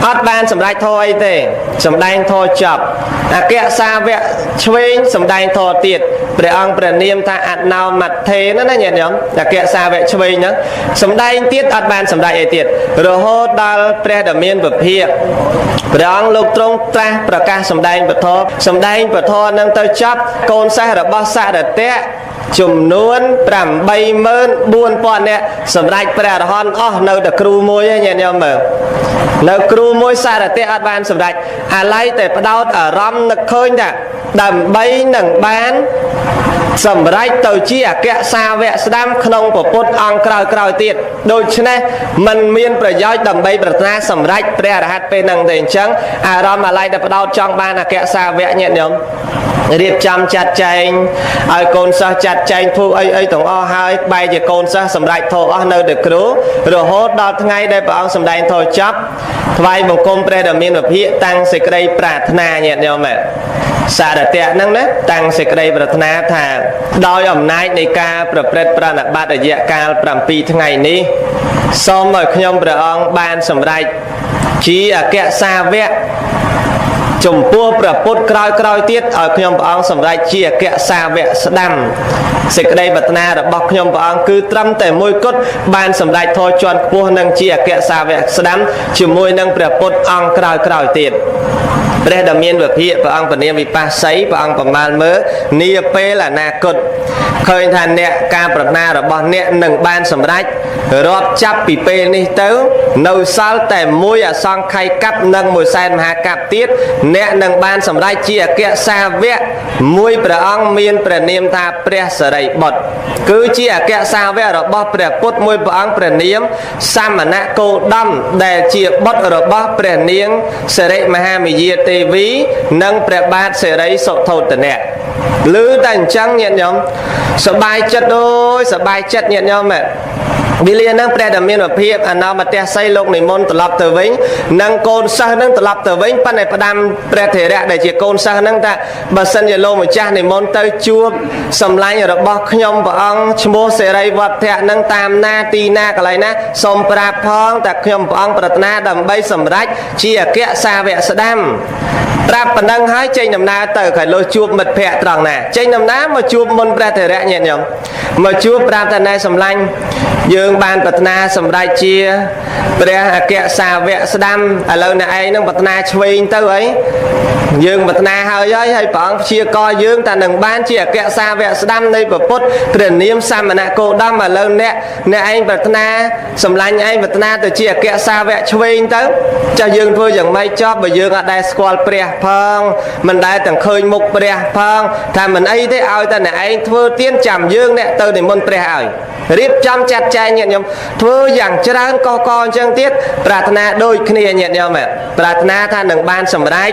អត់បានសម្រេចធម៌អីទេសម្ដែងធម៌ចប់អគ្គសាវកឆ្វេងសម្ដែងធម៌ទៀតព្រះអង្គព្រះនាមថាអណោមត្ថេណាញាតិញោមអគ្គសាវកឆ្វេងហ្នឹងសម្ដែងទៀតអត់បានសម្ដែងអីទៀតរហូតដល់ព្រះដ៏មានពភាកព្រះអង្គលោកទ្រង់ត្រាស់ប្រកាសសម្ដែងពធសម្ដែងពធនឹងទៅចប់កូនសិស្សរបស់សារតៈចំនួន 84000 នាក់សម្រាប់ព្រះអរហន្តអស់នៅតែគ្រូមួយឯងញាតិញោមមើលនៅគ្រូមួយសារតៈអត់បានសម្រេចអាឡ័យតែបដោតអារម្មណ៍នឹកឃើញថាដើម្បីនឹងបានសម្រេចទៅជាអគ្គសាវកស្ដាំក្នុងពុទ្ធអង្គក្រោយទៀតដូច្នេះมันមានប្រយោជន៍ដើម្បីប្រាថ្នាសម្រេចព្រះអរហន្តពេលហ្នឹងទេអញ្ចឹងអារម្មណ៍អាឡ័យតែបដោតចង់បានអគ្គសាវកញាតិញោមរៀបចំចាត់ចែងឲ្យកូនសិស្សចាត់ចែងធ្វើអីទាំងអស់ហើយបែរជាកូនសិស្សសម្រេចធម៌អស់នៅតែគ្រូរហូតដល់ថ្ងៃដែលព្រះអង្គសម្ដែងធម៌ចប់ថ្វាយបង្គំព្រះដ៏មានពភាកតាំងសេចក្តីប្រាថ្នាញាតិញោមសារតៈហ្នឹងណាតាំងសេចក្តីប្រាថ្នាថាដោយអំណាចនៃការប្រព្រឹត្តប្រណិប័តរយៈកាល7ថ្ងៃនេះសូមឲ្យខ្ញុំព្រះអង្គបានសម្រេចជាអគ្គសាវកចំពោះព្រះពុទ្ធក្រោយទៀតឲ្យខ្ញុំព្រះអង្គសម្រេចជាអគ្គសាវកស្ដាំសេចក្តីប្រាថ្នារបស់ខ្ញុំព្រះអង្គគឺត្រឹមតែមួយគត់បានសម្រេចធម៌ជាន់ខ្ពស់នឹងជាអគ្គសាវកស្ដាំជាមួយនឹងព្រះពុទ្ធអង្គក្រោយទៀតព្រះដ៏មានវិភាកព្រះអង្គពនាមវិបស្សីព្រះអង្គប្រមាលមើលនាពេលអនាគតឃើញថាអ្នកការប្រាថ្នារបស់អ្នកនឹងបានសម្រេចរាប់ចាប់ពីពេលនេះទៅនៅសល់តែមួយអសង្ខ័យកັບនិងមួយសែនមហាកັບទៀតអ្នកនឹងបានសម្រេចជាអគ្គសាវកមួយព្រះអង្គមានព្រះនាមថាព្រះសារីបុត្រគឺជាអគ្គសាវករបស់ព្រះពុទ្ធមួយព្រះអង្គព្រះនាមសមណគោតមដែលជាបុត្ររបស់ព្រះនាងសិរិមហាមាយាទេវីនិងព្រះបាទសិរីសុធោទនៈឮតែអញ្ចឹងញាតិញោមសប្បាយចិត្តអូយសប្បាយចិត្តញាតិញោមវេលាហ្នឹងព្រះដ៏មានភាពអនោមទេសីលោកនិមន្តត្រឡប់ទៅវិញនិងកូនសិស្សហ្នឹងត្រឡប់ទៅវិញប៉ុន្តែផ្ដាំព្រះធេរៈដែលជាកូនសិស្សហ្នឹងថាបើសិនជាលោកម្ចាស់និមន្តទៅជួបសម្លាញ់របស់ខ្ញុំព្រះអង្គឈ្មោះសេរីវត្តៈហ្នឹងតាមណាទីណាកន្លែងណាសូមប្រាប់ផងតែខ្ញុំព្រះអង្គប្រាថ្នាដើម្បីសម្រេចជាអគ្គសាវកស្ដាំប្រាប់ប៉ុណ្ណឹងហើយចេញដំណើរទៅក្រោយលោជួបមិត្តភ័ក្តិត្រង់ណាចេញដំណើរមកជួបមុនព្រះធេរៈញាតិញោមមកជួបប្រាប់ថាណែសម្លាញ់យើងបានប្រាថ្នាសម្រេចជាព្រះអគ្គសាវកស្ដាំឥឡូវអ្នកឯងនឹងប្រាថ្នាឆ្វេងទៅអីយើងប្រាថ្នាហើយព្រះអង្គព្យាករយើងថានឹងបានជាអគ្គសាវកស្ដាំនៃព្រះពុទ្ធព្រះនាមសមណគោតមឥឡូវអ្នកឯងប្រាថ្នាសម្លាញ់ឯងប្រាថ្នាទៅជាអគ្គសាវកឆ្វេងទៅចាស់យើងធ្វើយ៉ាងម៉េចចប់បើយើងអត់ដែលស្គាល់ព្រះផងមិនដែលទាំងឃើញមុខព្រះផងថាមិនអីទេឲ្យតែអ្នកឯងធ្វើទៀនចាំយើងអ្នកទៅនិមន្តព្រះឲ្យរៀបចំចាត់ចែងញាតិញោមធ្វើយ៉ាងច្រើនកកអញ្ចឹងទៀតប្រាថ្នាដូចគ្នាញាតិញោមប្រាថ្នាថានឹងបានសម្រេច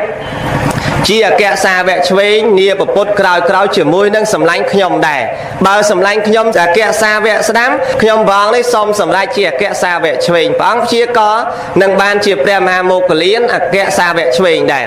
ជាអគ្គសាវកឆ្វេងនាព្រះពុទ្ធក្រោយជាមួយនឹងសម្លាញ់ខ្ញុំដែរបើសម្លាញ់ខ្ញុំអគ្គសាវកស្ដាំខ្ញុំព្រះអង្គនេះសូមសម្រេចជាអគ្គសាវកឆ្វេងព្រះអង្គព្យាករនឹងបានជាព្រះមហាមោគលានអគ្គសាវកឆ្វេងដែរ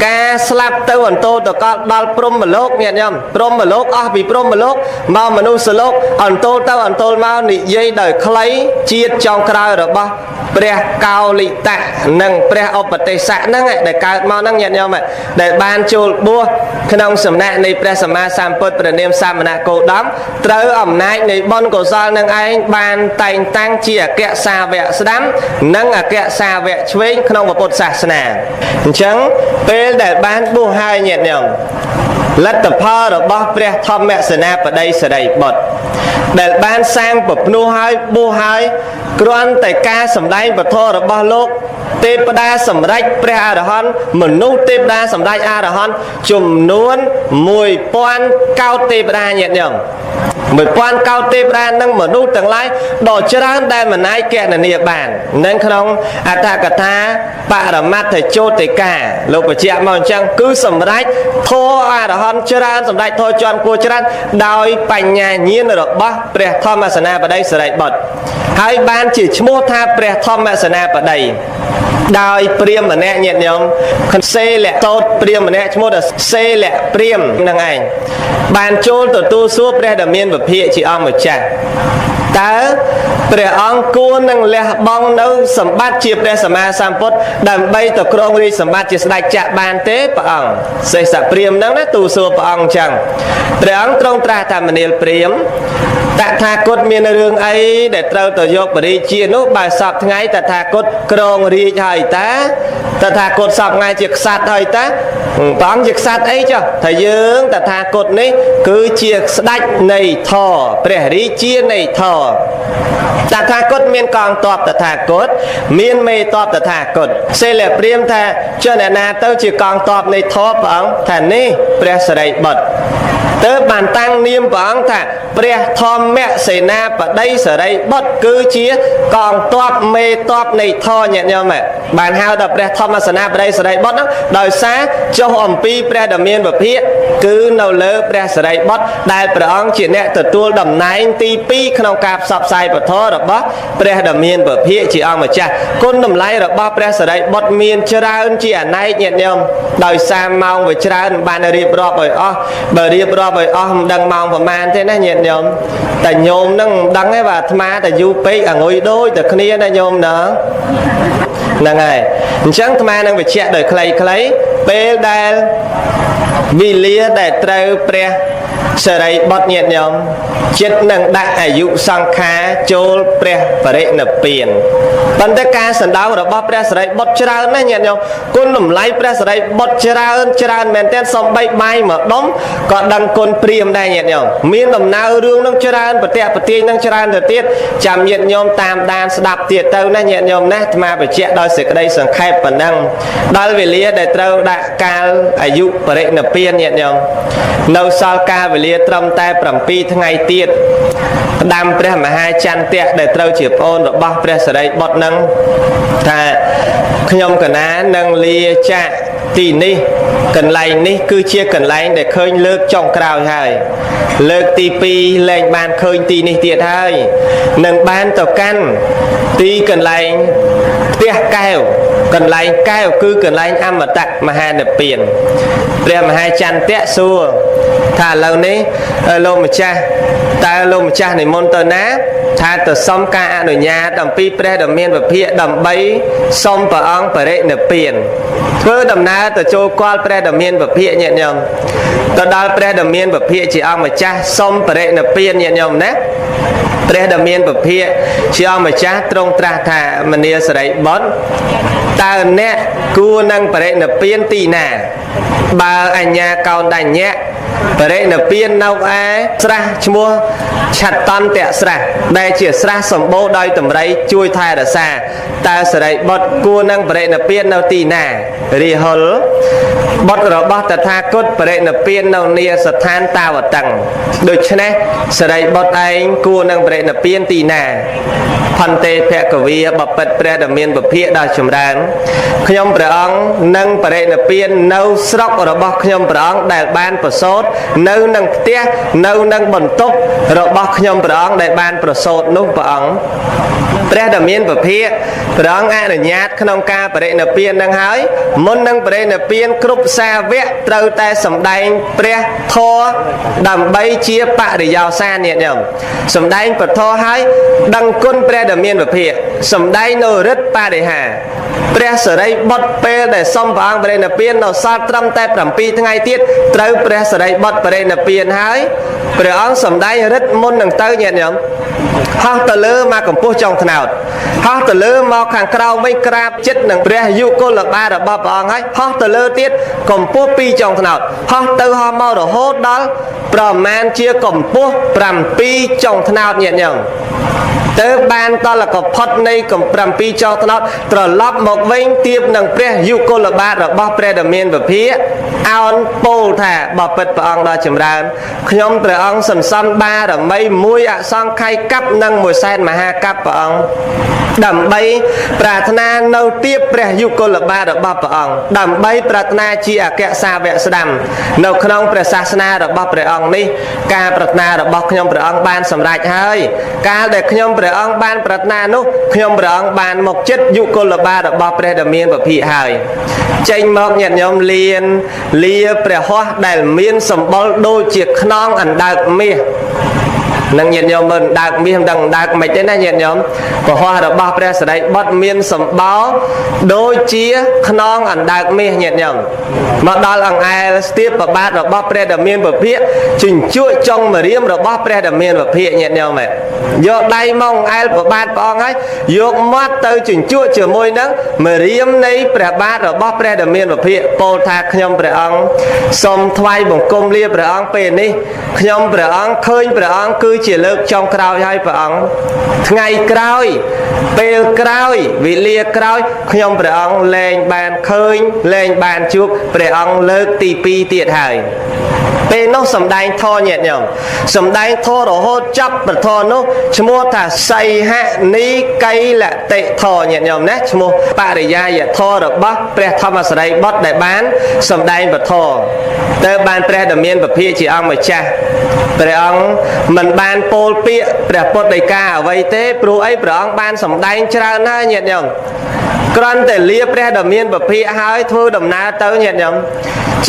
ការស្លាប់ទៅអន្តោតកលដល់ព្រហ្មលោកញាតិញោមព្រហ្មលោកអស់ពីព្រហ្មលោកមកមនុស្សលោកអន្តោទៅអន្តោមកនិយាយដោយខ្លីជាតិចុងក្រោយរបស់ព្រះកោលិតៈនិងព្រះឧបទេសៈហ្នឹងដែលកើតមកហ្នឹងញាតិញោមដែលបានចូលបួសក្នុងសំណាក់នៃព្រះសម្មាសម្ពុទ្ធព្រះនាមសមណគោតមត្រូវអំណាចនៃបុណ្យកុសលនឹងឯងបានតែងតាំងជាអគ្គសាវកស្ដាំនិងអគ្គសាវកឆ្វេងក្នុងពុទ្ធសាសនាអញ្ចឹងពេលដែលបានបួសហើយញាតិញោមលទ្ធផលរបស់ព្រះធម្មសេនាបតីសិរីបុត្រដែលបានសាងពភ្នោះហើយបួសហើយគ្រាន់តែការសម្ដែងពធរបស់លោក ទេពតាសម្រេចព្រះអរហន្តមនុស្សទេពតាសម្រេចអរហន្តចំនួន1000កោដទេពតាញាតិញោម1000កោដទេពតានឹងមនុស្សទាំងឡាយដ៏ច្រើនដែលមិនអាចគណនាបាននឹងក្នុងអត្ថកថាបរមត្ថជោតិកាលោកបញ្ជាក់មកអញ្ចឹងគឺសម្រេចធម៌អរហន្តច្រើនសម្រេចធម៌ជាន់គួរច្រើនដោយបញ្ញាញាណរបស់ព្រះធម្មសេនាបតីសិរីបុត្រហើយបានជាឈ្មោះថាព្រះធម្មសេនាបតីដោយព្រាហ្មណ៍ម្នាក់ញាតិញោមសេលៈតោតព្រាហ្មណ៍ម្នាក់ឈ្មោះថាសេលៈព្រាហ្មណ៍នឹងឯងបានចូលទទួលសួរព្រះដ៏មានពភាកជាអង្គម្ចាស់តើព្រះអង្គគួរនឹងលះបង់នៅសម្បត្តិជាព្រះសម្មាសម្ពុទ្ធដើម្បីទៅគ្រងរាជសម្បត្តិជាស្ដេចចក្របានទេព្រះអង្គសេសព្រាហ្មណ៍ហ្នឹងណាទូលសួរព្រះអង្គអញ្ចឹងព្រះអង្គទ្រង់ត្រាស់ថាមនាលព្រាហ្មណ៍តថាគតមានរឿងអីដែលត្រូវទៅយកបរិជានោះបើសពថ្ងៃតថាគតគ្រងរាជហើយតាតថាគតសពថ្ងៃជាក្សត្រហើយតាព្រះអង្គជាក្សត្រអីចុះថាយើងតថាគតនេះគឺជាស្ដេចនៃធម៌ព្រះរាជានៃធម៌តថាគតមានកងទ័ពតថាគតមានមេទ័ពតថាគតសេលព្រាហ្មណ៍ថាចុះអ្នកណាទៅជាកងទ័ពនៃធម៌ព្រះអង្គថានេះព្រះសិរីបុត្រទើបបានតាំងនាមព្រះអង្គថាព្រះធម្មសេនាបតីសិរីបុត្រគឺជាកងទ័ពមេទ័ពនៃធម៌ញាតិញោមបានហៅថាព្រះធម្មសេនាបតីសិរីបុត្រនោះដោយសារចុះអំពីព្រះដ៏មានពភាកគឺនៅលើព្រះសិរីបុត្រដែលព្រះអង្គជាអ្នកទទួលតំណែងទី2ក្នុងការផ្សព្វផ្សាយពធរបស់ព្រះដ៏មានពភាកជាអង្គម្ចាស់គុណតម្លៃរបស់ព្រះសិរីបុត្រមានច្រើនជាអនេកញាតិញោមដោយសារម៉ោងវាច្រើនបានរៀបរាប់ឲ្យអស់បើរៀបរាប់ឲ្យអស់មិនដឹងម៉ោងប្រហែលទេណាញាតិញោមតែញោមនឹងមិនដឹងទេបាទអាត្មាតែយូរពេកអង្គុយដូចតែគ្នាណាញោមណាហ្នឹងហើយអញ្ចឹងអាត្មានឹងបញ្ជាក់ដោយខ្លីៗពេលដែលវិលាដែលត្រូវព្រះសិរីបុត្រញាតិញោមចិត្តនឹងដាក់អាយុសង្ខារចូលព្រះបរិនិព្វានប៉ុន្តែការសណ្ដោងរបស់ព្រះសិរីបុត្រច្រើនណាស់ញាតិញោមគុណតម្លៃព្រះសិរីបុត្រច្រើនមែនទែនសំបីបាយមួយដុំក៏ដឹងគុណព្រាហ្មណ៍ដែរញាតិញោមមានដំណើររឿងនឹងច្រើនប្រតិបត្តិនឹងច្រើនទៅទៀតចាំញាតិញោមតាមដានស្ដាប់ទៀតទៅណាញាតិញោមណាអាត្មាបញ្ជាក់ដោយសេចក្តីសង្ខេបប៉ុណ្ណឹងដល់វេលាដែលត្រូវដាក់កាលអាយុបរិនិព្វានញាតិញោមនៅសល់កាលវេលាត្រឹមតែ7ថ្ងៃទៀតផ្ដាំព្រះមហាចន្ទៈដែលត្រូវជាប្អូនរបស់ព្រះសិរីបុត្រនឹងថាខ្ញុំកណានឹងលាចាកទីនេះកន្លែងនេះគឺជាកន្លែងដែលឃើញលើកចុងក្រោយហើយលើកទី2លែងបានឃើញទីនេះទៀតហើយនឹងបានទៅកាន់ទីកន្លែងផ្ទះកែវកន្លែងកែវគឺកន្លែងអមតៈមហានិព្វានព្រះមហាចន្ទៈសួរថាឥឡូវនេះលោកម្ចាស់តើលោកម្ចាស់និមន្តទៅណាថាទៅសុំការអនុញ្ញាតអំពីព្រះដ៏មានពភាកដើម្បីសុំព្រះអង្គបរិនិព្វានធ្វើដំណើរទៅចូលគាល់ព្រះដ៏មានពភាកញាតិញោមទៅដល់ព្រះដ៏មានពភាកជាអង្គម្ចាស់សុំបរិនិព្វានញាតិញោមណាព្រះដ៏មានពភាកជាអង្គម្ចាស់ទ្រង់ត្រាស់ថាមនាលសិរីបុត្រតើអ្នកគួរនឹងបរិនិព្វានទីណាបើអញ្ញាកោណ្ដញ្ញៈបរិនិព្វាននៅឯស្រះឈ្មោះឆតន្តៈស្រះដែលជាស្រះសម្បូរដោយតម្រៃជួយថែរក្សាតើសិរីបុត្រគួរនឹងបរិនិព្វាននៅទីណារាហុលបុត្ររបស់តថាគតបរិនិព្វាននៅនាស្ថានតាវតឹងដូច្នេះសិរីបុត្រឯងគួរនឹងបរិនិព្វានទីណាផន្តេភគវីបពិតព្រះដ៏មានពភាកដ៏ចម្រើនខ្ញុំព្រះអង្គនឹងបរិនិព្វាននៅស្រុករបស់ខ្ញុំព្រះអង្គដែលបានប្រសូតនៅនឹងផ្ទះនៅនឹងបន្ទប់របស់ខ្ញុំព្រះអង្គដែលបានប្រសូតនោះព្រះអង្គព្រះដ៏មានពភាកព្រះអង្គអនុញ្ញាតក្នុងការបរិនិព្វាននឹងហើយមុននឹងបរិនិព្វានគ្រប់សាវកត្រូវតែសម្ដែងព្រះធម៌ដើម្បីជាបរិយោសាញាតិញោមសម្ដែងពធហើយដឹងគុណព្រះដ៏មានពភាកសម្ដែងនៅរិទ្ធបរិហាព្រះសិរីបុត្រពេលដែលសុំព្រះអង្គបរិនិព្វាននៅសល់ត្រឹមតែ7ថ្ងៃទៀតត្រូវព្រះសិរីបុត្របរិនិព្វានហើយព្រះអង្គសម្ដែងរិទ្ធមុននឹងទៅញាតិញោមហោះទៅលើមកកម្ពស់ចុងថ្នោត ោតហោះទៅលើមកខាងក្រោមវិញក្រាបចិត្តនឹងព្រះយុគលបាទរបស់ព្រះអង្គហើយហោះទៅលើទៀតកម្ពស់2ចុងថ្នោតហោះទៅហោះមករហូតដល់ប្រមាណជាកម្ពស់7ចុងថ្នោតញាតិញោមទៅបានតលកផុតនៃកំ7ចុងថ្នោតត្រឡប់មកវិញទៀបនឹងព្រះយុគលបាទរបស់ព្រះដ៏មានពភាអោនពោលថាបបិទ្ធព្រះអង្គដ៏ចម្រើនខ្ញុំព្រះអង្គសន្សំបារមីមួយអសង្ខ័យកាប់និងមួយសែនមហាកាប់ព្រះអង្គដើម្បីប្រាថ្នានៅទៀបព្រះយុគលបាទរបស់ព្រះអង្គដើម្បីប្រាថ្នាជាអគ្គសាវកស្ដាំនៅក្នុងព្រះសាសនារបស់ព្រះអង្គនេះការប្រាថ្នារបស់ខ្ញុំព្រះអង្គបានសម្រេចហើយកាលដែលខ្ញុំព្រះអង្គបានប្រាថ្នានោះខ្ញុំព្រះអង្គបានមកចិត្តយុគលបាទរបស់ព្រះដ៏មានពភាហើយចេញមកញាតិញោមលាព្រះហស្ថដែលមានសម្បុរដូចជាខ្នងអណ្ដើកមាសនឹងញាតិញោមមើលដើកមាសមិនដឹងដើកមិនទេណាញាតិញោមព្រះហស្ថរបស់ព្រះសរិបុត្រមានសម្បោរដូចជាខ្នងអណ្ដើកមាសញាតិញោមមកដល់អង្អែលស្ទាបប្របាទរបស់ព្រះដ៏មានពភាជញ្ជក់ចុងម្រាមរបស់ព្រះដ៏មានពភាញាតិញោមយកដៃមកអង្អែលប្របាទព្រះអង្គហើយយកមាត់ទៅជញ្ជក់ជាមួយនឹងម្រាមនៃព្រះបាទរបស់ព្រះដ៏មានពភាពោលថាខ្ញុំព្រះអង្គសូមថ្វាយបង្គំលាព្រះអង្គពេលនេះខ្ញុំព្រះអង្គឃើញព្រះអង្គគឺជាលើកចុងក្រោយហើយព្រះអង្គថ្ងៃក្រោយពេលក្រោយវេលាក្រោយខ្ញុំព្រះអង្គលែងបានឃើញលែងបានជួបព្រះអង្គលើកទី2ទៀតហើយពេលនោះសំដែងធរញាតិញោមសំដែងធររហូតចប់ប្រធរនោះឈ្មោះថាសីហនីកៃលតិធរញាតិញោមណាឈ្មោះបរិយាយធររបស់ព្រះធម្មសរិបុត្រដែលបានសំដែងពធទៅបានព្រះដ៏មានពភាជាអង្គម្ចាស់ព្រះអង្គមិនបានពោលពាក្យព្រះពុទ្ធដីកាអ្វីទេព្រោះអីព្រះអង្គបានសម្ដែងច្រើនហើយញាតិញោមគ្រាន់តែលាព្រះដ៏មានពភាហើយធ្វើដំណើរទៅញាតិញោម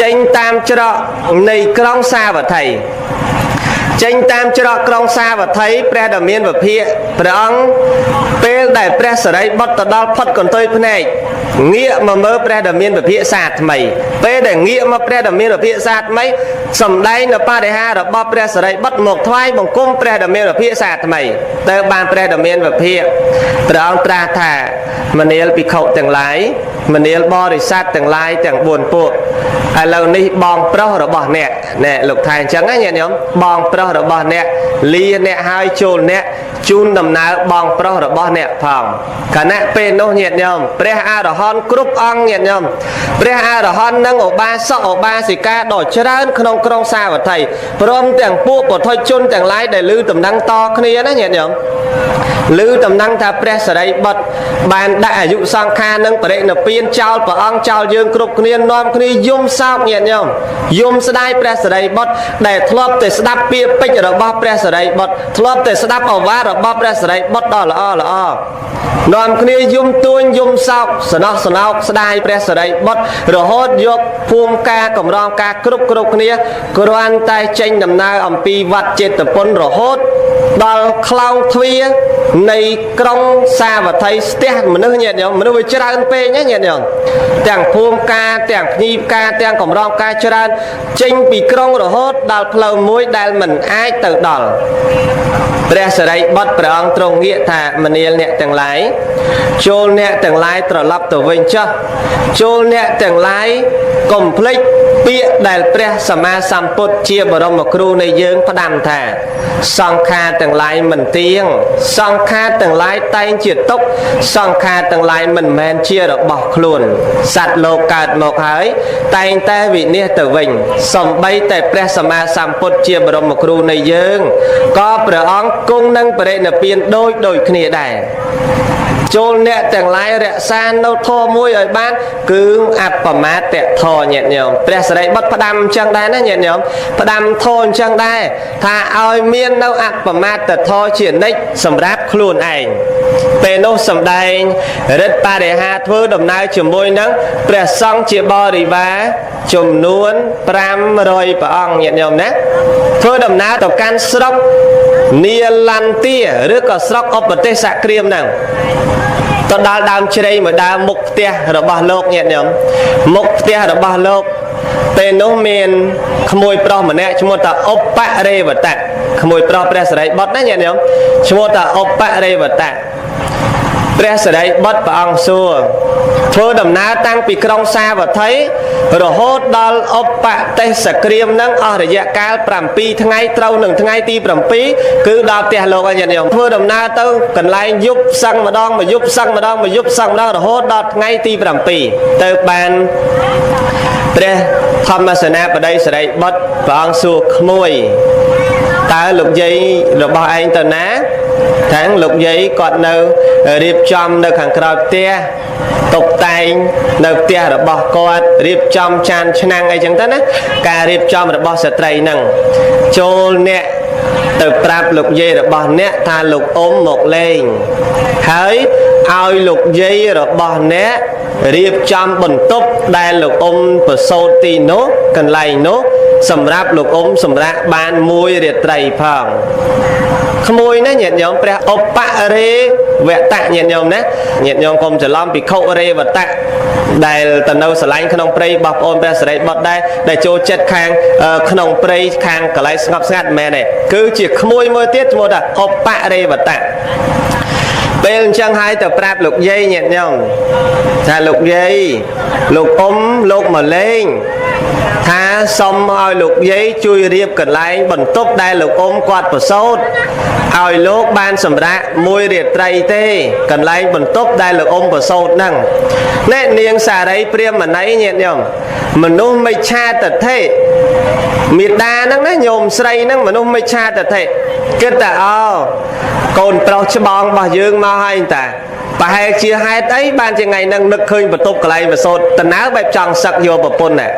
ចេញតាមច្រកនៃក្រុងសាវត្ថីចេញតាមច្រកក្រុងសាវត្ថីព្រះដ៏មានពភាព្រះអង្គពេលដែលព្រះសរិបុត្រទៅដល់ផុតកន្ទុយភ្នែកងាកមកមើលព្រះដ៏មានពភាសាថ្មីពេលដែលងាកមកព្រះដ៏មានពភាសាថ្មីសំដែងនៅបរិហាររបស់ព្រះសរិបុត្រមកថ្វាយបង្គំព្រះដ៏មានពភាសាថ្មីទៅបានព្រះដ៏មានពភាព្រះអង្គត្រាស់ថាមនាលភិក្ខុទាំងឡាយមនាលបរិស័ទទាំងឡាយទាំង4ពួកឥឡូវនេះបងប្រុសរបស់អ្នកណែលោកថៃអញ្ចឹងណាញាតិញោមបងប្រុសរបស់អ្នកលាអ្នកហើយចូលអ្នកជូនដំណើរបងប្រុសរបស់អ្នកផងខណៈពេលនោះញាតិញោមព្រះអរហន្តគ្រប់អង្គញាតិញោមព្រះអរហន្តនិងឧបាសកឧបាសិកាដ៏ច្រើនក្នុងក្រុងសាវត្ថីព្រមទាំងពួកពុទ្ធជនទាំងឡាយដែលឮដំណឹងតគ្នាណាញាតិញោមឮដំណឹងថាព្រះសរិបុត្របានដាក់អាយុសង្ខារនិងបរិនិព្វានចោលព្រះអង្គចោលយើងគ្រប់គ្នានាំគ្នាយំសោកញាតិញោមយំស្ដាយព្រះសរិបុត្រដែលធ្លាប់តែស្ដាប់ពាក្យពេចន៍របស់ព្រះសរិបុត្រធ្លាប់តែស្ដាប់ឱវាទរបស់ព្រះសរិបុត្រដ៏ល្អនាំគ្នាយំទួញយំសោកស្នោះស្នោកស្ដាយព្រះសរិបុត្ររហូតយកភូមិការកម្រងការគ្រប់គ្នាគ្រាន់តែចេញដំណើរអំពីវត្តចេតពុនរហូតដល់ខ្លោងទ្វារនៃក្រុងសាវត្ថីស្ទះមនុស្សញាតិញោមមនុស្សវាច្រើនពេកណាញាតិញោមទាំងភូមិការទាំងភ្ញីការទាំងកម្រងការច្រើនចេញពីក្រុងរហូតដល់ផ្លូវមួយដែលមិនអាចទៅដល់ព្រះសរិបុត្រព្រះអង្គទ្រង់ងាកថាមនាលអ្នកទាំងឡាយចូលអ្នកទាំងឡាយត្រឡប់ទៅវិញចុះចូលអ្នកទាំងឡាយកុំភ្លេចពាក្យដែលព្រះសម្មាសម្ពុទ្ធជាបរមគ្រូនៃយើងផ្ដាំថាសង្ខារទាំងឡាយមិនទៀងសង្ខារទាំងឡាយតែងជាទុក្ខសង្ខារទាំងឡាយមិនមែនជារបស់ខ្លួនសត្វលោកកើតមកហើយតែងតែវិនិច្ឆ័យទៅវិញសំបីតែព្រះសម្មាសម្ពុទ្ធជាបរមគ្រូនៃយើងក៏ព្រះអង្គគង់នឹងបរិនិព្វានដូចគ្នាដែរចូលអ្នកទាំងឡាយរក្សានៅធម៌មួយឲ្យបានគឺអបមាទធម៌ញាតិញោមព្រះសរិបុត្រផ្ដាំអញ្ចឹងដែរណាញាតិញោមផ្ដាំធម៌អញ្ចឹងដែរថាឲ្យមាននៅអបមាទធម៌ជានិច្ចសម្រាប់ខ្លួនឯងពេលនោះសម្ដែងរិទ្ធបរិហាធ្វើដំណើរជាមួយនឹងព្រះសង្ឃជាបរិវារចំនួន500ព្រះអង្គញាតិញោមណាធ្វើដំណើរទៅកាន់ស្រុកនីឡន្ទាឬក៏ស្រុកឧបទេសសក្រៀមហ្នឹងទៅដល់ដើមជ្រៃមួយដើមមុខផ្ទះរបស់លោកញាតិញោមមុខផ្ទះរបស់លោកពេលនោះមានក្មួយប្រុសម្នាក់ឈ្មោះថាឧបរេវតៈក្មួយប្រុសព្រះសរិបុត្រណាញាតិញោមឈ្មោះថាឧបរេវតៈ ព្រះសិរីបុត្រព្រះអង្គសួរធ្វើដំណើរតាំងពីក្រុងសាវត្ថីរហូតដល់ឧបទេសក្រៀមនឹងអស់រយៈកាល7ថ្ងៃត្រូវនឹងថ្ងៃទី7គឺដល់ផ្ទះលោកហើយញាតិញោមធ្វើដំណើរទៅកន្លែងយប់សឹងម្ដងមួយយប់សឹងម្ដងមួយយប់សឹងម្ដងរហូតដល់ថ្ងៃទី7ទៅបានព្រះធម្មសេនាបតីសិរីបុត្រព្រះអង្គសួរក្មួយតើលោកយាយរបស់ឯងទៅណាទាំងលោកយាយគាត់នៅរៀបចំនៅខាងក្រោយផ្ទះតុបតែងនៅផ្ទះរបស់គាត់រៀបចំចានឆ្នាំងអីចឹងទៅណាការរៀបចំរបស់ស្ត្រីហ្នឹងចូលអ្នកទៅប្រាប់លោកយាយរបស់អ្នកថាលោកអ៊ំមកលេងហើយឲ្យលោកយាយរបស់អ្នករៀបចំបន្ទប់ដែលលោកអ៊ំប្រសូតទីនោះកន្លែងនោះសម្រាប់លោកអ៊ំសម្រាប់បានមួយរាត្រីផងក្មួយណាញាតិញោមព្រះឧបរេវតៈញាតិញោមណាញាតិញោមកុំច្រឡំភិក្ខុរេវតៈដែលទៅនៅស្រឡាញ់ក្នុងព្រៃរបស់ប្អូនព្រះសិរីបុត្រដែរដែលចូលចិត្តខាងក្នុងព្រៃខាងកន្លែងស្ងប់ស្ងាត់មែនទេគឺជាក្មួយមួយទៀតឈ្មោះថាឧបរេវតៈពេលអញ្ចឹងហើយទៅប្រាប់លោកយាយញាតិញោមថាលោកយាយលោកអ៊ំលោកមកលេងថាសុំឲ្យលោកយាយជួយរៀបកន្លែងបន្ទប់ដែលលោកអ៊ំគាត់ប្រសូតឲ្យលោកបានសម្រាប់មួយរាត្រីទេកន្លែងបន្ទប់ដែលលោកអ៊ំប្រសូតហ្នឹងអ្នកនាងសារីព្រាហ្មណីញាតិញោមមនុស្សមិច្ឆាទិដ្ឋិមេដាហ្នឹងណាញោមស្រីហ្នឹងមនុស្សមិច្ឆាទិដ្ឋិគិតតែកូនប្រុសច្បងរបស់យើងមកហើយតាប្រហែលជាហេតុអីបានជាថ្ងៃហ្នឹងនឹកឃើញបន្ទប់កន្លែងប្រសូតតើបែបចង់សឹកយកប្រពន្ធណា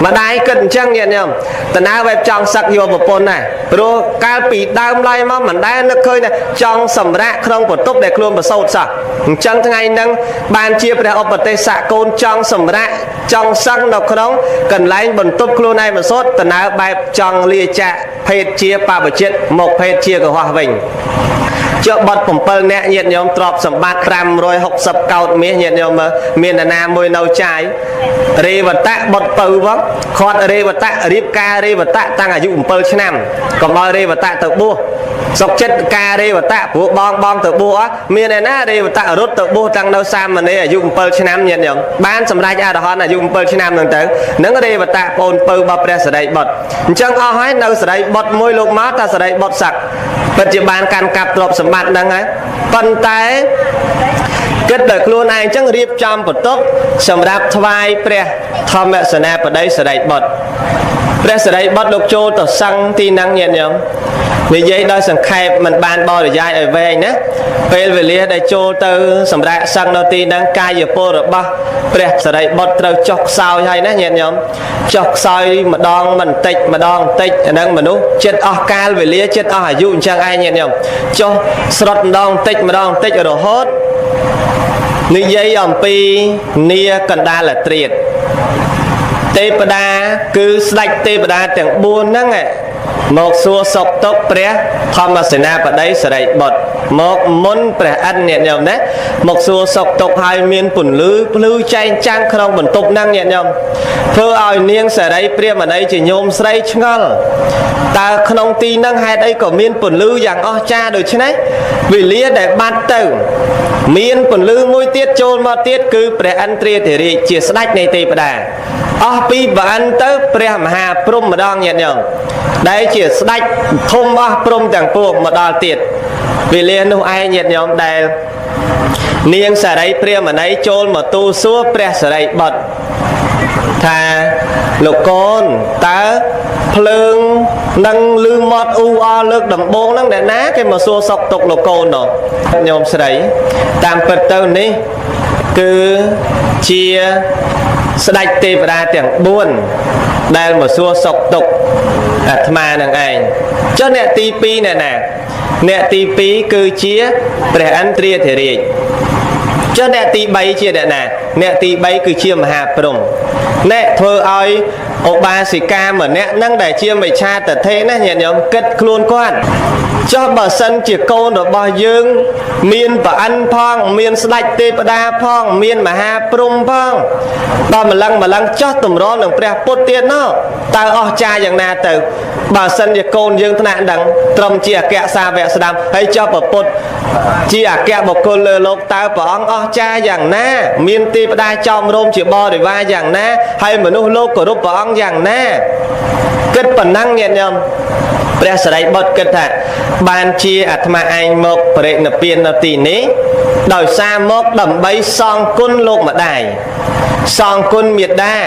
ម្ដាយគិតអញ្ចឹងញាតិញោមតើបែបចង់សឹកយកប្រពន្ធណាព្រោះកាលពីដើមឡើយមកមិនដែលនឹកឃើញថាចង់សម្រាកក្នុងបន្ទប់ដែលខ្លួនប្រសូតសោះអញ្ចឹងថ្ងៃហ្នឹងបានជាព្រះឧបទេសកូនចង់សម្រាកចង់សឹកនៅក្នុងកន្លែងបន្ទប់ខ្លួនឯងប្រសូតតើបែបចង់លាចាកភេទជាបព្វជិតមកភេទជាកុហកវិញចុះបត់7នាក់ញាតិញោមទ្រព្យសម្បត្តិ560កោដមាសញាតិញោមមើលមាននរណាមួយនៅចាយរេវតៈបត់ពៅផងគាត់រេវតៈរៀបការរេវតៈតាំងអាយុ7ឆ្នាំកុំឲ្យរេវតៈទៅបួសសុកចិត្តការរេវតៈព្រោះបងទៅបួសមានឯណារេវតៈរត់ទៅបួសតាំងនៅសាមណេរអាយុ7ឆ្នាំញាតិញោមបានសម្រេចអរហន្តអាយុ7ឆ្នាំហ្នឹងទៅនឹងរេវតៈបងពៅរបស់ព្រះសិរីបុត្រអញ្ចឹងអស់ហើយនៅសិរីបុត្រមួយលោកមកថាសិរីបុត្រសឹកពិតជាបានកាន់កាប់ទ្រព្យសម្បត្តិហ្នឹងហើយប៉ុន្តែគិតតែខ្លួនឯងអញ្ចឹងរៀបចំបន្ទប់សម្រាប់ថ្វាយព្រះធម្មសេនាបតីសិរីបុត្រព្រះសិរីបុត្រលោកចូលទៅសឹងទីហ្នឹងញាតិញោមនិយាយដោយសង្ខេបមិនបានបរិយាយឲ្យវែងណាពេលវេលាដែលចូលទៅសម្រាប់សឹងនៅទីហ្នឹងកាយពលរបស់ព្រះសិរីបុត្រត្រូវចុះខ្សោយហើយណាញាតិញោមចុះខ្សោយម្ដងមិនតិចម្ដងតិចអាហ្នឹងមនុស្សចិត្តអស់កាលវេលាចិត្តអស់អាយុអញ្ចឹងឯងញាតិញោមចុះស្រុតម្ដងតិចរហូតនិយាយអំពីនីកណ្ដាលត្រៀតទេវតាគឺស្ដេចទេវតាទាំង4ហ្នឹងមកសួរសុខទុក្ខព្រះធម្មសេនាបតីសិរីបុត្រមកមុនព្រះឥន្ទញាតិញោមណាមកសួរសុខទុក្ខហើយមានពន្លឺភ្លឺចែងចាំងក្នុងបន្ទប់ហ្នឹងញាតិញោមធ្វើឲ្យនាងសិរីព្រាហ្មណីជាញោមស្រីឆ្ងល់តើក្នុងទីហ្នឹងហេតុអីក៏មានពន្លឺយ៉ាងអស្ចារ្យដូច្នេះវេលាដែលបាត់ទៅមានពន្លឺមួយទៀតចូលមកទៀតគឺព្រះឥន្ទ្រាធិរាជជាស្ដេចនៃទេវតាអស់ពីព្រះឥន្ទទៅព្រះមហាព្រហ្មម្ដងញាតិញោមដែលជាស្ដេចធំអស់ព្រហ្មទាំងពួងមកដល់ទៀតវេលានោះឯងញាតិញោមដែលនាងសារីព្រាហ្មណីចូលមកទូលសួរព្រះសិរីបុត្រថាលោកកូនតើភ្លើងនឹងលឺមាត់អ៊ូអលើកដំបងហ្នឹងអ្នកណាគេមកសួរសុខទុក្ខលោកកូននោះញោមស្រីតាមពិតទៅនេះគឺជាស្ដេចទេវតាទាំង4ដែលមកសួរសុខទុក្ខអាត្មានឹងឯងចុះអ្នកទី2អ្នកណាអ្នកទី2គឺជាព្រះឥន្ទ្រាធិរាជ ចុះអ្នកទី3ជាអ្នកណាអ្នកទី3គឺជាមហាព្រហ្មអ្នកធ្វើឲ្យឧបាសិកាម្នាក់នឹងដែលជាមិច្ឆាទិដ្ឋិណាញាតិញោមគិតខ្លួនគាត់ចុះបើសិនជាកូនរបស់យើងមានប្រអិនផងមានស្ដេចទេវតាផងមានមហាព្រហ្មផងដល់ម្លឹងចុះតម្រាំនឹងព្រះពុទ្ធទៀតណោះតើអស្ចារ្យយ៉ាងណាទៅបើសិនជាកូនយើងថ្នាក់ដឹងត្រឹមជាអគ្គសាវកស្ដាំហើយចុះព្រះពុទ្ធជាអគ្គបុគ្គលលើលោកតើព្រះអង្គអស្ចារ្យយ៉ាងណាមានទេវតាចោមរោមជាបរិវារយ៉ាងណាហើយមនុស្សលោកគោរពព្រះអង្គយ៉ាងណាគិតប៉ុណ្ណឹងញាតិញោមព្រះសារីបុត្រគិតថាបានជាអាត្មាឯងមកបរិនិព្វាននៅទីនេះដោយសារមកដើម្បីសងគុណលោកម្ដាយសងគុណមេដា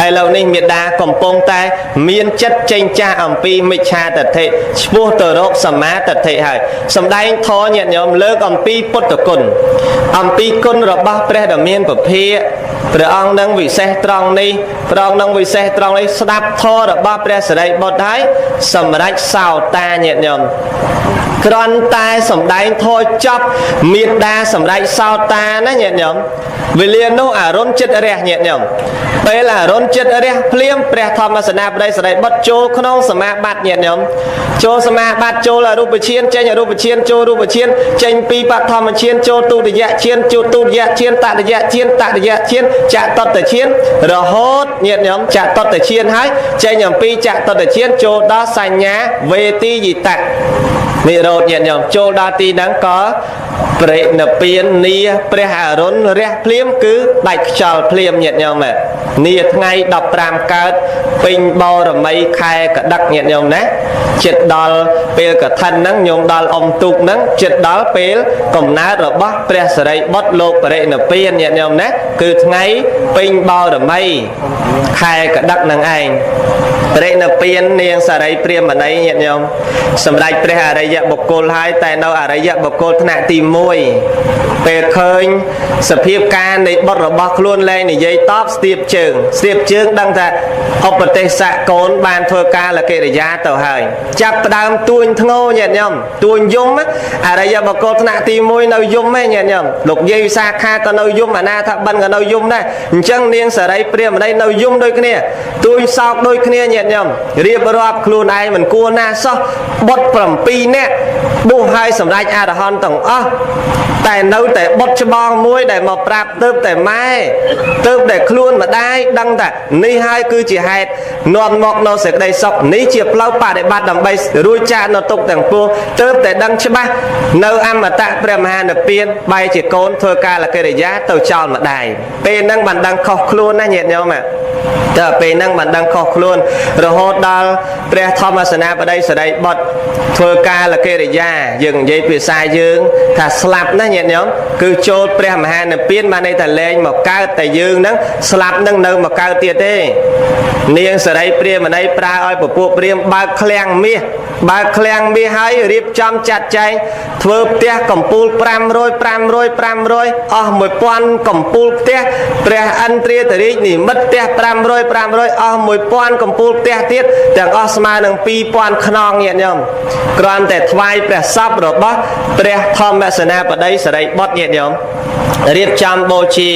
ឥឡូវនេះមេដាកំពុងតែមានចិត្តចេញចាស់អំពីមិច្ឆាទិដ្ឋិឆ្ពោះទៅរកសម្មាទិដ្ឋិហើយសម្ដែងធម៌ញាតិញោមលើកអំពីពុទ្ធគុណអំពីគុណរបស់ព្រះដ៏មានពភាព្រះអង្គនឹងវិសេសត្រង់នេះព្រះអង្គនឹងវិសេសត្រង់នេះស្ដាប់ធម៌របស់ព្រះសារីបុត្រហើយសម្រេចសោតាញាតិញោមគ្រាន់តែសម្ដែងធម៌ចប់មេដាសម្រេចសោតាណាញាតិញោមវេលានោះអរុណចិត្តរះញាតិញោមពេលអរុណចិត្តរះភ្លាមព្រះធម្មសេនាបតីសារីបុត្រចូលក្នុងសមាបត្តិញាតិញោមចូលសមាបត្តិចូលអរូបឈានចេញអរូបឈានចូលរូបឈានចេញពីបឋមឈានចូលទុតិយឈានចូលទុតិយឈានតតិយឈានតតិយឈានចតុតឈានរហូតញាតិញោមចតុតឈានហើយចេញអំពីចតុតឈានចូលដល់សញ្ញាវេទីយិតៈនិរោធញាតិញោមចូលដល់ទីហ្នឹងក៏បរិនិព្វាននីព្រះអរុណរះភ្លាមគឺដាច់ខ្យល់ភ្លាមញាតិញោមនីថ្ងៃ15កើតពេញបរមីខែកដឹកញាតិញោមណាចិត្តដល់ពេលកឋិនហ្នឹងញោមដល់អ៊ំទូកហ្នឹងចិត្តដល់ពេលកំណើតរបស់ព្រះសារីបុត្រលោកបរិនិព្វានញាតិញោមណាគឺថ្ងៃពេញបរមីខែកដឹកហ្នឹងឯងបរិនិព្វាននាងសារីព្រាហ្មណីញាតិញោមសម្ដេចព្រះអរិយបុគ្គលហើយតែនៅអរិយបុគ្គលថ្នាក់ទី1ពេលឃើញសភាពការនៃបុត្ររបស់ខ្លួនលែងនិយាយតបស្ទាបជើងដឹងថាឧបទេសៈកូនបានធ្វើការលកិរិយាទៅហើយចាប់ផ្ដើមទួញធ្ងោញាតិញោមទួញយំអរិយបុគ្គលថ្នាក់ទី1នៅយំឯងញាតិញោមលោកយាយវិសាខាក៏នៅយំអាណាថាបិណ្ឌក៏នៅយំដែរអញ្ចឹងនាងសារីព្រាហ្មណីនៅយំដូចគ្នាទួញសោកដូចគ្នាញាតិញោមរៀបរាប់ខ្លួនឯងមិនគួរណាសោះបុត្រ7នាក់បួសហើយសម្រេចអរហន្តទាំងអស់តែនៅតែបុត្រច្បងមួយដែលមកប្រាប់ទៅតែម៉ែទៅតែខ្លួនម្ដាយដឹងថានេះហើយគឺជាហេតុនាំមកនៅសេចក្តីសុខនេះជាផ្លូវបដិបត្តិដើម្បីរួចចាកនៅទុក្ខទាំងពួងទៅតែដឹងច្បាស់នៅអមតៈព្រះមហានិព្វានបែរជាកូនធ្វើកាលកិរិយាទៅចោលម្ដាយពេលហ្នឹងបានដឹងខុសខ្លួនណាញាតិញោមតែពេលហ្នឹងបានដឹងខុសខ្លួនរហូតដល់ព្រះធម្មសេនាបតីសារីបុត្រធ្វើកាលកិរិយាយើងនិយាយភាសាយើងថាស្លាប់ណាញាតិញោមគឺចូលព្រះមហានិព្វានបានន័យថាលែងមកកើតតែយើងហ្នឹងស្លាប់នឹងនៅមកកើតទៀតទេនាងសារីព្រាហ្មណីប្រើឲ្យពពួកព្រាហ្មណ៍បើកឃ្លាំងមាសហើយរៀបចំចាត់ចែងធ្វើផ្ទះកំពូល500អស់1000កំពូលផ្ទះព្រះឥន្ទ្រាធរាជនិមិត្តផ្ទះ500អស់1000កំពូលផ្ទះទៀតទាំងអស់ស្មើនឹង2000ខ្នងញាតិញោមគ្រាន់តែថ្វាយព្រះសពរបស់ព្រះធម្មសេនាបតីសារីបុត្រញាតិញោមរៀបចំបូជា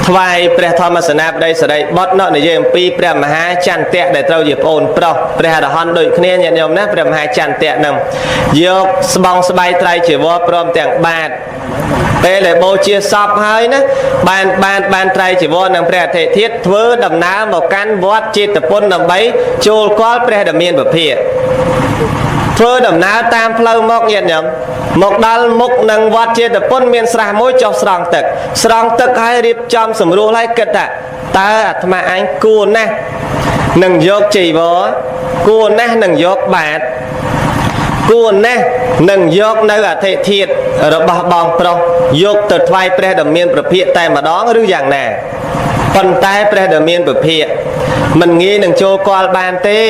ថ្វាយព្រះធម្មសេនាបតីសារីបុត្រនិយាយអំពីព្រះមហាចន្ទៈដែលត្រូវជាប្អូនប្រុសព្រះអរហន្តដូចគ្នាញាតិញោមណាព្រះមហាចន្ទៈនឹងយកស្បង់ស្បៃត្រៃជីវរព្រមទាំងបាតពេលដែលបូជាសពហើយណាបានត្រៃជីវរនឹងព្រះអធិធិធធ្វើដំណើរមកកាន់វត្តចេតពុនដើម្បីចូលគាល់ព្រះដ៏មានពភាធ្វើដំណើរតាមផ្លូវមកញាតិញោមមកដល់មុខនឹងវត្តចេតពុនមានស្រះមួយចុះស្រង់ទឹកហើយរៀបចំសម្រួលហើយគិតថាតើអាត្មាអញគួរណាស់នឹងយកចីវរគួរណាស់នឹងយកបាតគួរណាស់នឹងយកនៅអធិធិធរបស់បងប្រុសយកទៅថ្វាយព្រះដ៏មានព្រះភិក្ខតែម្ដងឬយ៉ាងណាប៉ុន្តែព្រះដ៏មានពភាកមិនងាយនឹងចូលគាល់បានទេ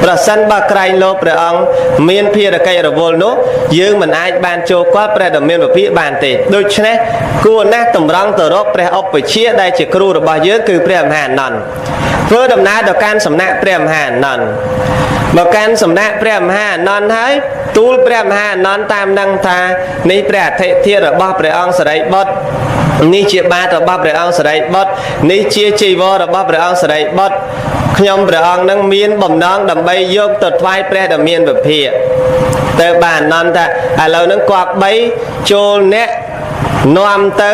ប្រសិនបើក្រែងលោកព្រះអង្គមានភារកិច្ចរវល់នោះយើងមិនអាចបានចូលគាល់ព្រះដ៏មានពភាកបានទេដូច្នេះគួរណាស់តម្រង់ទៅរកព្រះឧបជាដែលជាគ្រូរបស់យើងគឺព្រះមហាអនន្តធ្វើដំណើរទៅកាន់សំណាក់ព្រះមហាអនន្តមកកាន់សំណាក់ព្រះមហាអនន្តហើយទូលព្រះមហាអនន្តតាមនឹងថានេះព្រះអធិធិធរបស់ព្រះអង្គសារីបុត្រ នេះជាបាតរបស់ព្រះអង្គសារីបុត្រនេះជាជីវររបស់ព្រះអង្គសារីបុត្រខ្ញុំព្រះអង្គនឹងមានបំណងដើម្បីយកទៅថ្វាយព្រះដ៏មានវិភាកទៅបានអនន្តថាឥឡូវហ្នឹងគាត់3ចូលអ្នកនាំទៅ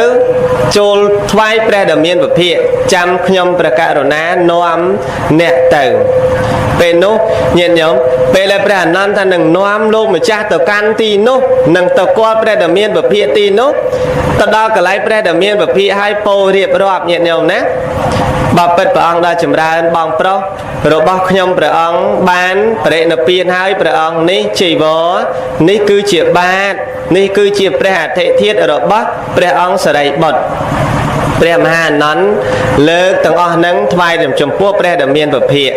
ចូលថ្វាយព្រះដ៏មានវិភាកចាំខ្ញុំព្រះករុណានាំអ្នកទៅពេលនោះញាតិញោមពេលដែលព្រះអនន្តថានឹងនាំលោកម្ចាស់ទៅកាន់ទីនោះនឹងទៅគាល់ព្រះដ៏មានវិភាកទីនោះទៅដល់កន្លែងព្រះដ៏មានវិភាកឲ្យពោរៀបរាប់ញាតិញោមណាបើពិតព្រះអង្គដល់ចម្រើនបងប្រុសរបស់ខ្ញុំព្រះអង្គបានបរិនិព្វានហើយព្រះអង្គនេះជីវរនេះគឺជាបាតនេះគឺជាព្រះអធិធាតុរបស់ព្រះអង្គសារីបុត្រព្រះមហាអនន្តលើកទាំងអស់នឹងថ្វាយចំពោះព្រះដ៏មានវិភាក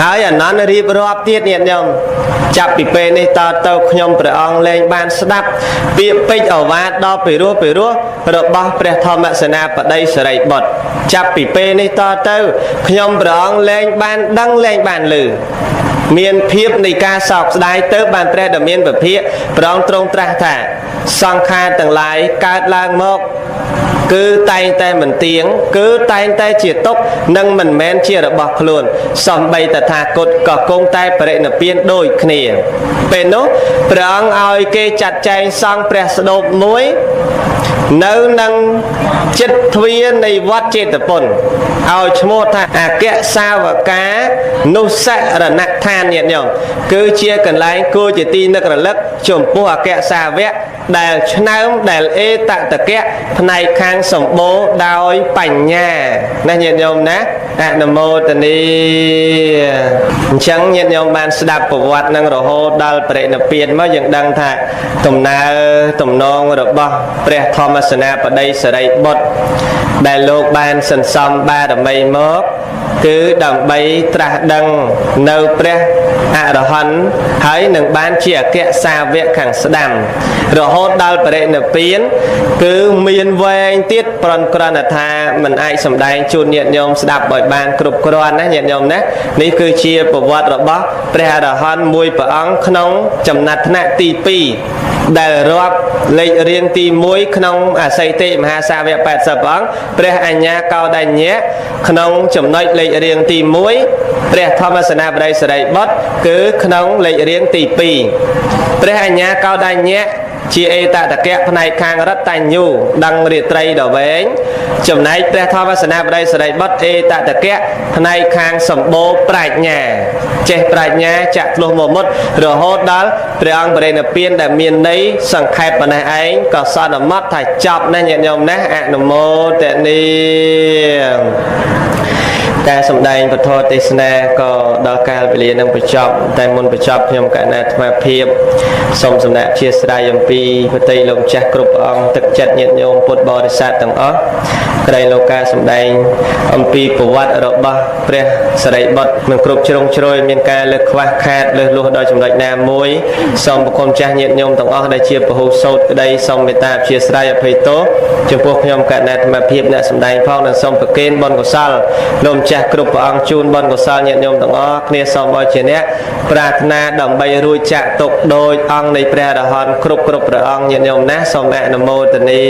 ហើយអនន្តរៀបរាប់ទៀតញាតិញោមចាប់ពីពេលនេះតទៅខ្ញុំព្រះអង្គលែងបានស្ដាប់ពាក្យពេចន៍អវាទដ៏ពិរោះរបស់ព្រះធម្មសេនាបតីសារីបុត្រចាប់ពីពេលនេះតទៅខ្ញុំព្រះអង្គលែងបានដឹងលែងបានឮមានភាពនៃការសោកស្ដាយទៅបានព្រះដ៏មានវិភាកព្រះអង្គទ្រង់ត្រាស់ថាសង្ខារទាំងឡាយកើតឡើងមកគឺតែងតែមិនទៀងគឺតែងតែជាទុក្ខនិងមិនមែនជារបស់ខ្លួនសំបីតថាគតក៏គង់តែបរិនិព្វានដូចគ្នាពេលនោះព្រះអង្គឲ្យគេចាត់ចែងសង់ព្រះស្ដូបមួយនៅនឹងចិត្តទ្វារនៃវត្តចេតពុនឲ្យឈ្មោះថាអគ្គសាវកានុសរណដ្ឋានញាតិញោមគឺជាកន្លែងគួរជាទីនឹករលឹកចំពោះអគ្គសាវកដែលឆ្នើមដែលអេតតកៈផ្នែកខាងសម្បូរដោយបញ្ញាណាញាតិញោមណាអនុមោទនីអញ្ចឹងញាតិញោមបានស្ដាប់ប្រវត្តិនឹងរហូតដល់បរិនិព្វានមកយើងដឹងថាដំណើរទំនងរបស់ព្រះធម្មសេនាបតីសារីបុត្រដែលលោកបានសន្សំបារមីមកគឺដើម្បីត្រាស់ដឹងនៅព្រះអរហន្តហើយនឹងបានជាអគ្គសាវកខាងស្ដាំរហូតដល់បរិនិព្វានគឺមានវែងទៀតប្រន់ក្រាន់ថាមិនអាចសម្ដែងជូនញាតិញោមស្ដាប់ឲ្យបានគ្រប់គ្រាន់ណាញាតិញោមណានេះគឺជាប្រវត្តិរបស់ព្រះអរហន្តមួយព្រះអង្គក្នុងចំណាត់ថ្នាក់ទី2ដែលរាប់លេខរៀងទី1ក្នុងអសីតិមហាសាវក80ព្រះអង្គព្រះអញ្ញាកោដញ្ញៈក្នុងចំណុចលេខរៀងទី1ព្រះធម្មសេនាបតីសារីបុត្រគឺក្នុងលេខរៀងទី2ព្រះអញ្ញាកោដញ្ញៈជាអេតតកៈផ្នែកខាងរតញ្ញូដឹងរាត្រីដ៏វែងចំណែកព្រះធម្មសេនាបតីសារីបុត្រអេតតកៈផ្នែកខាងសម្បូរប្រាជ្ញាចេះប្រាជ្ញាចាក់ធ្លុះមកមុតរហូតដល់ព្រះអង្គបរិនិព្វានដែលមានន័យសង្ខេបប៉ុណ្ណេះឯងក៏សន្មតថាចប់ណាស់ញាតិញោមណាអនុមោទនីការសម្ដែងពធទេសនាក៏ដល់កាលវេលានឹងបញ្ចប់តែមុនបញ្ចប់ខ្ញុំកណាអាត្មាភាពសូមសំណាក់អធ្យាស្រ័យអំពីបតីលោកម្ចាស់គ្រប់ព្រះអង្គទឹកចិត្តញាតិញោមពុទ្ធបរិស័ទទាំងអស់ក្រែងលោកការសម្ដែងអំពីប្រវត្តិរបស់ព្រះសារីបុត្រមិនគ្រប់ជ្រុងជ្រោយមានការលើកខ្វះខាតលើសលួសដល់ចំណុចណាមួយសូមប្រគុណចាស់ញាតិញោមទាំងអស់ដែលជាពហុសោតក្តីសូមមេត្តាអធ្យាស្រ័យអភ័យទោសចំពោះខ្ញុំកណាអាត្មាភាពអ្នកសម្ដែងផងនិងសូមប្រគេនបុណ្យកុសលលោកម្ចាស់គ្រប់ព្រះអង្គជូនបុណ្យកុសលញាតិញោមទាំងអស់គ្នាសូមឲ្យជាអ្នកប្រាថ្នាដើម្បីរួចចាកទុក្ខដោយអង្គនៃព្រះអរហន្តគ្រប់ព្រះអង្គញាតិញោមណាសូមអនុមោទនា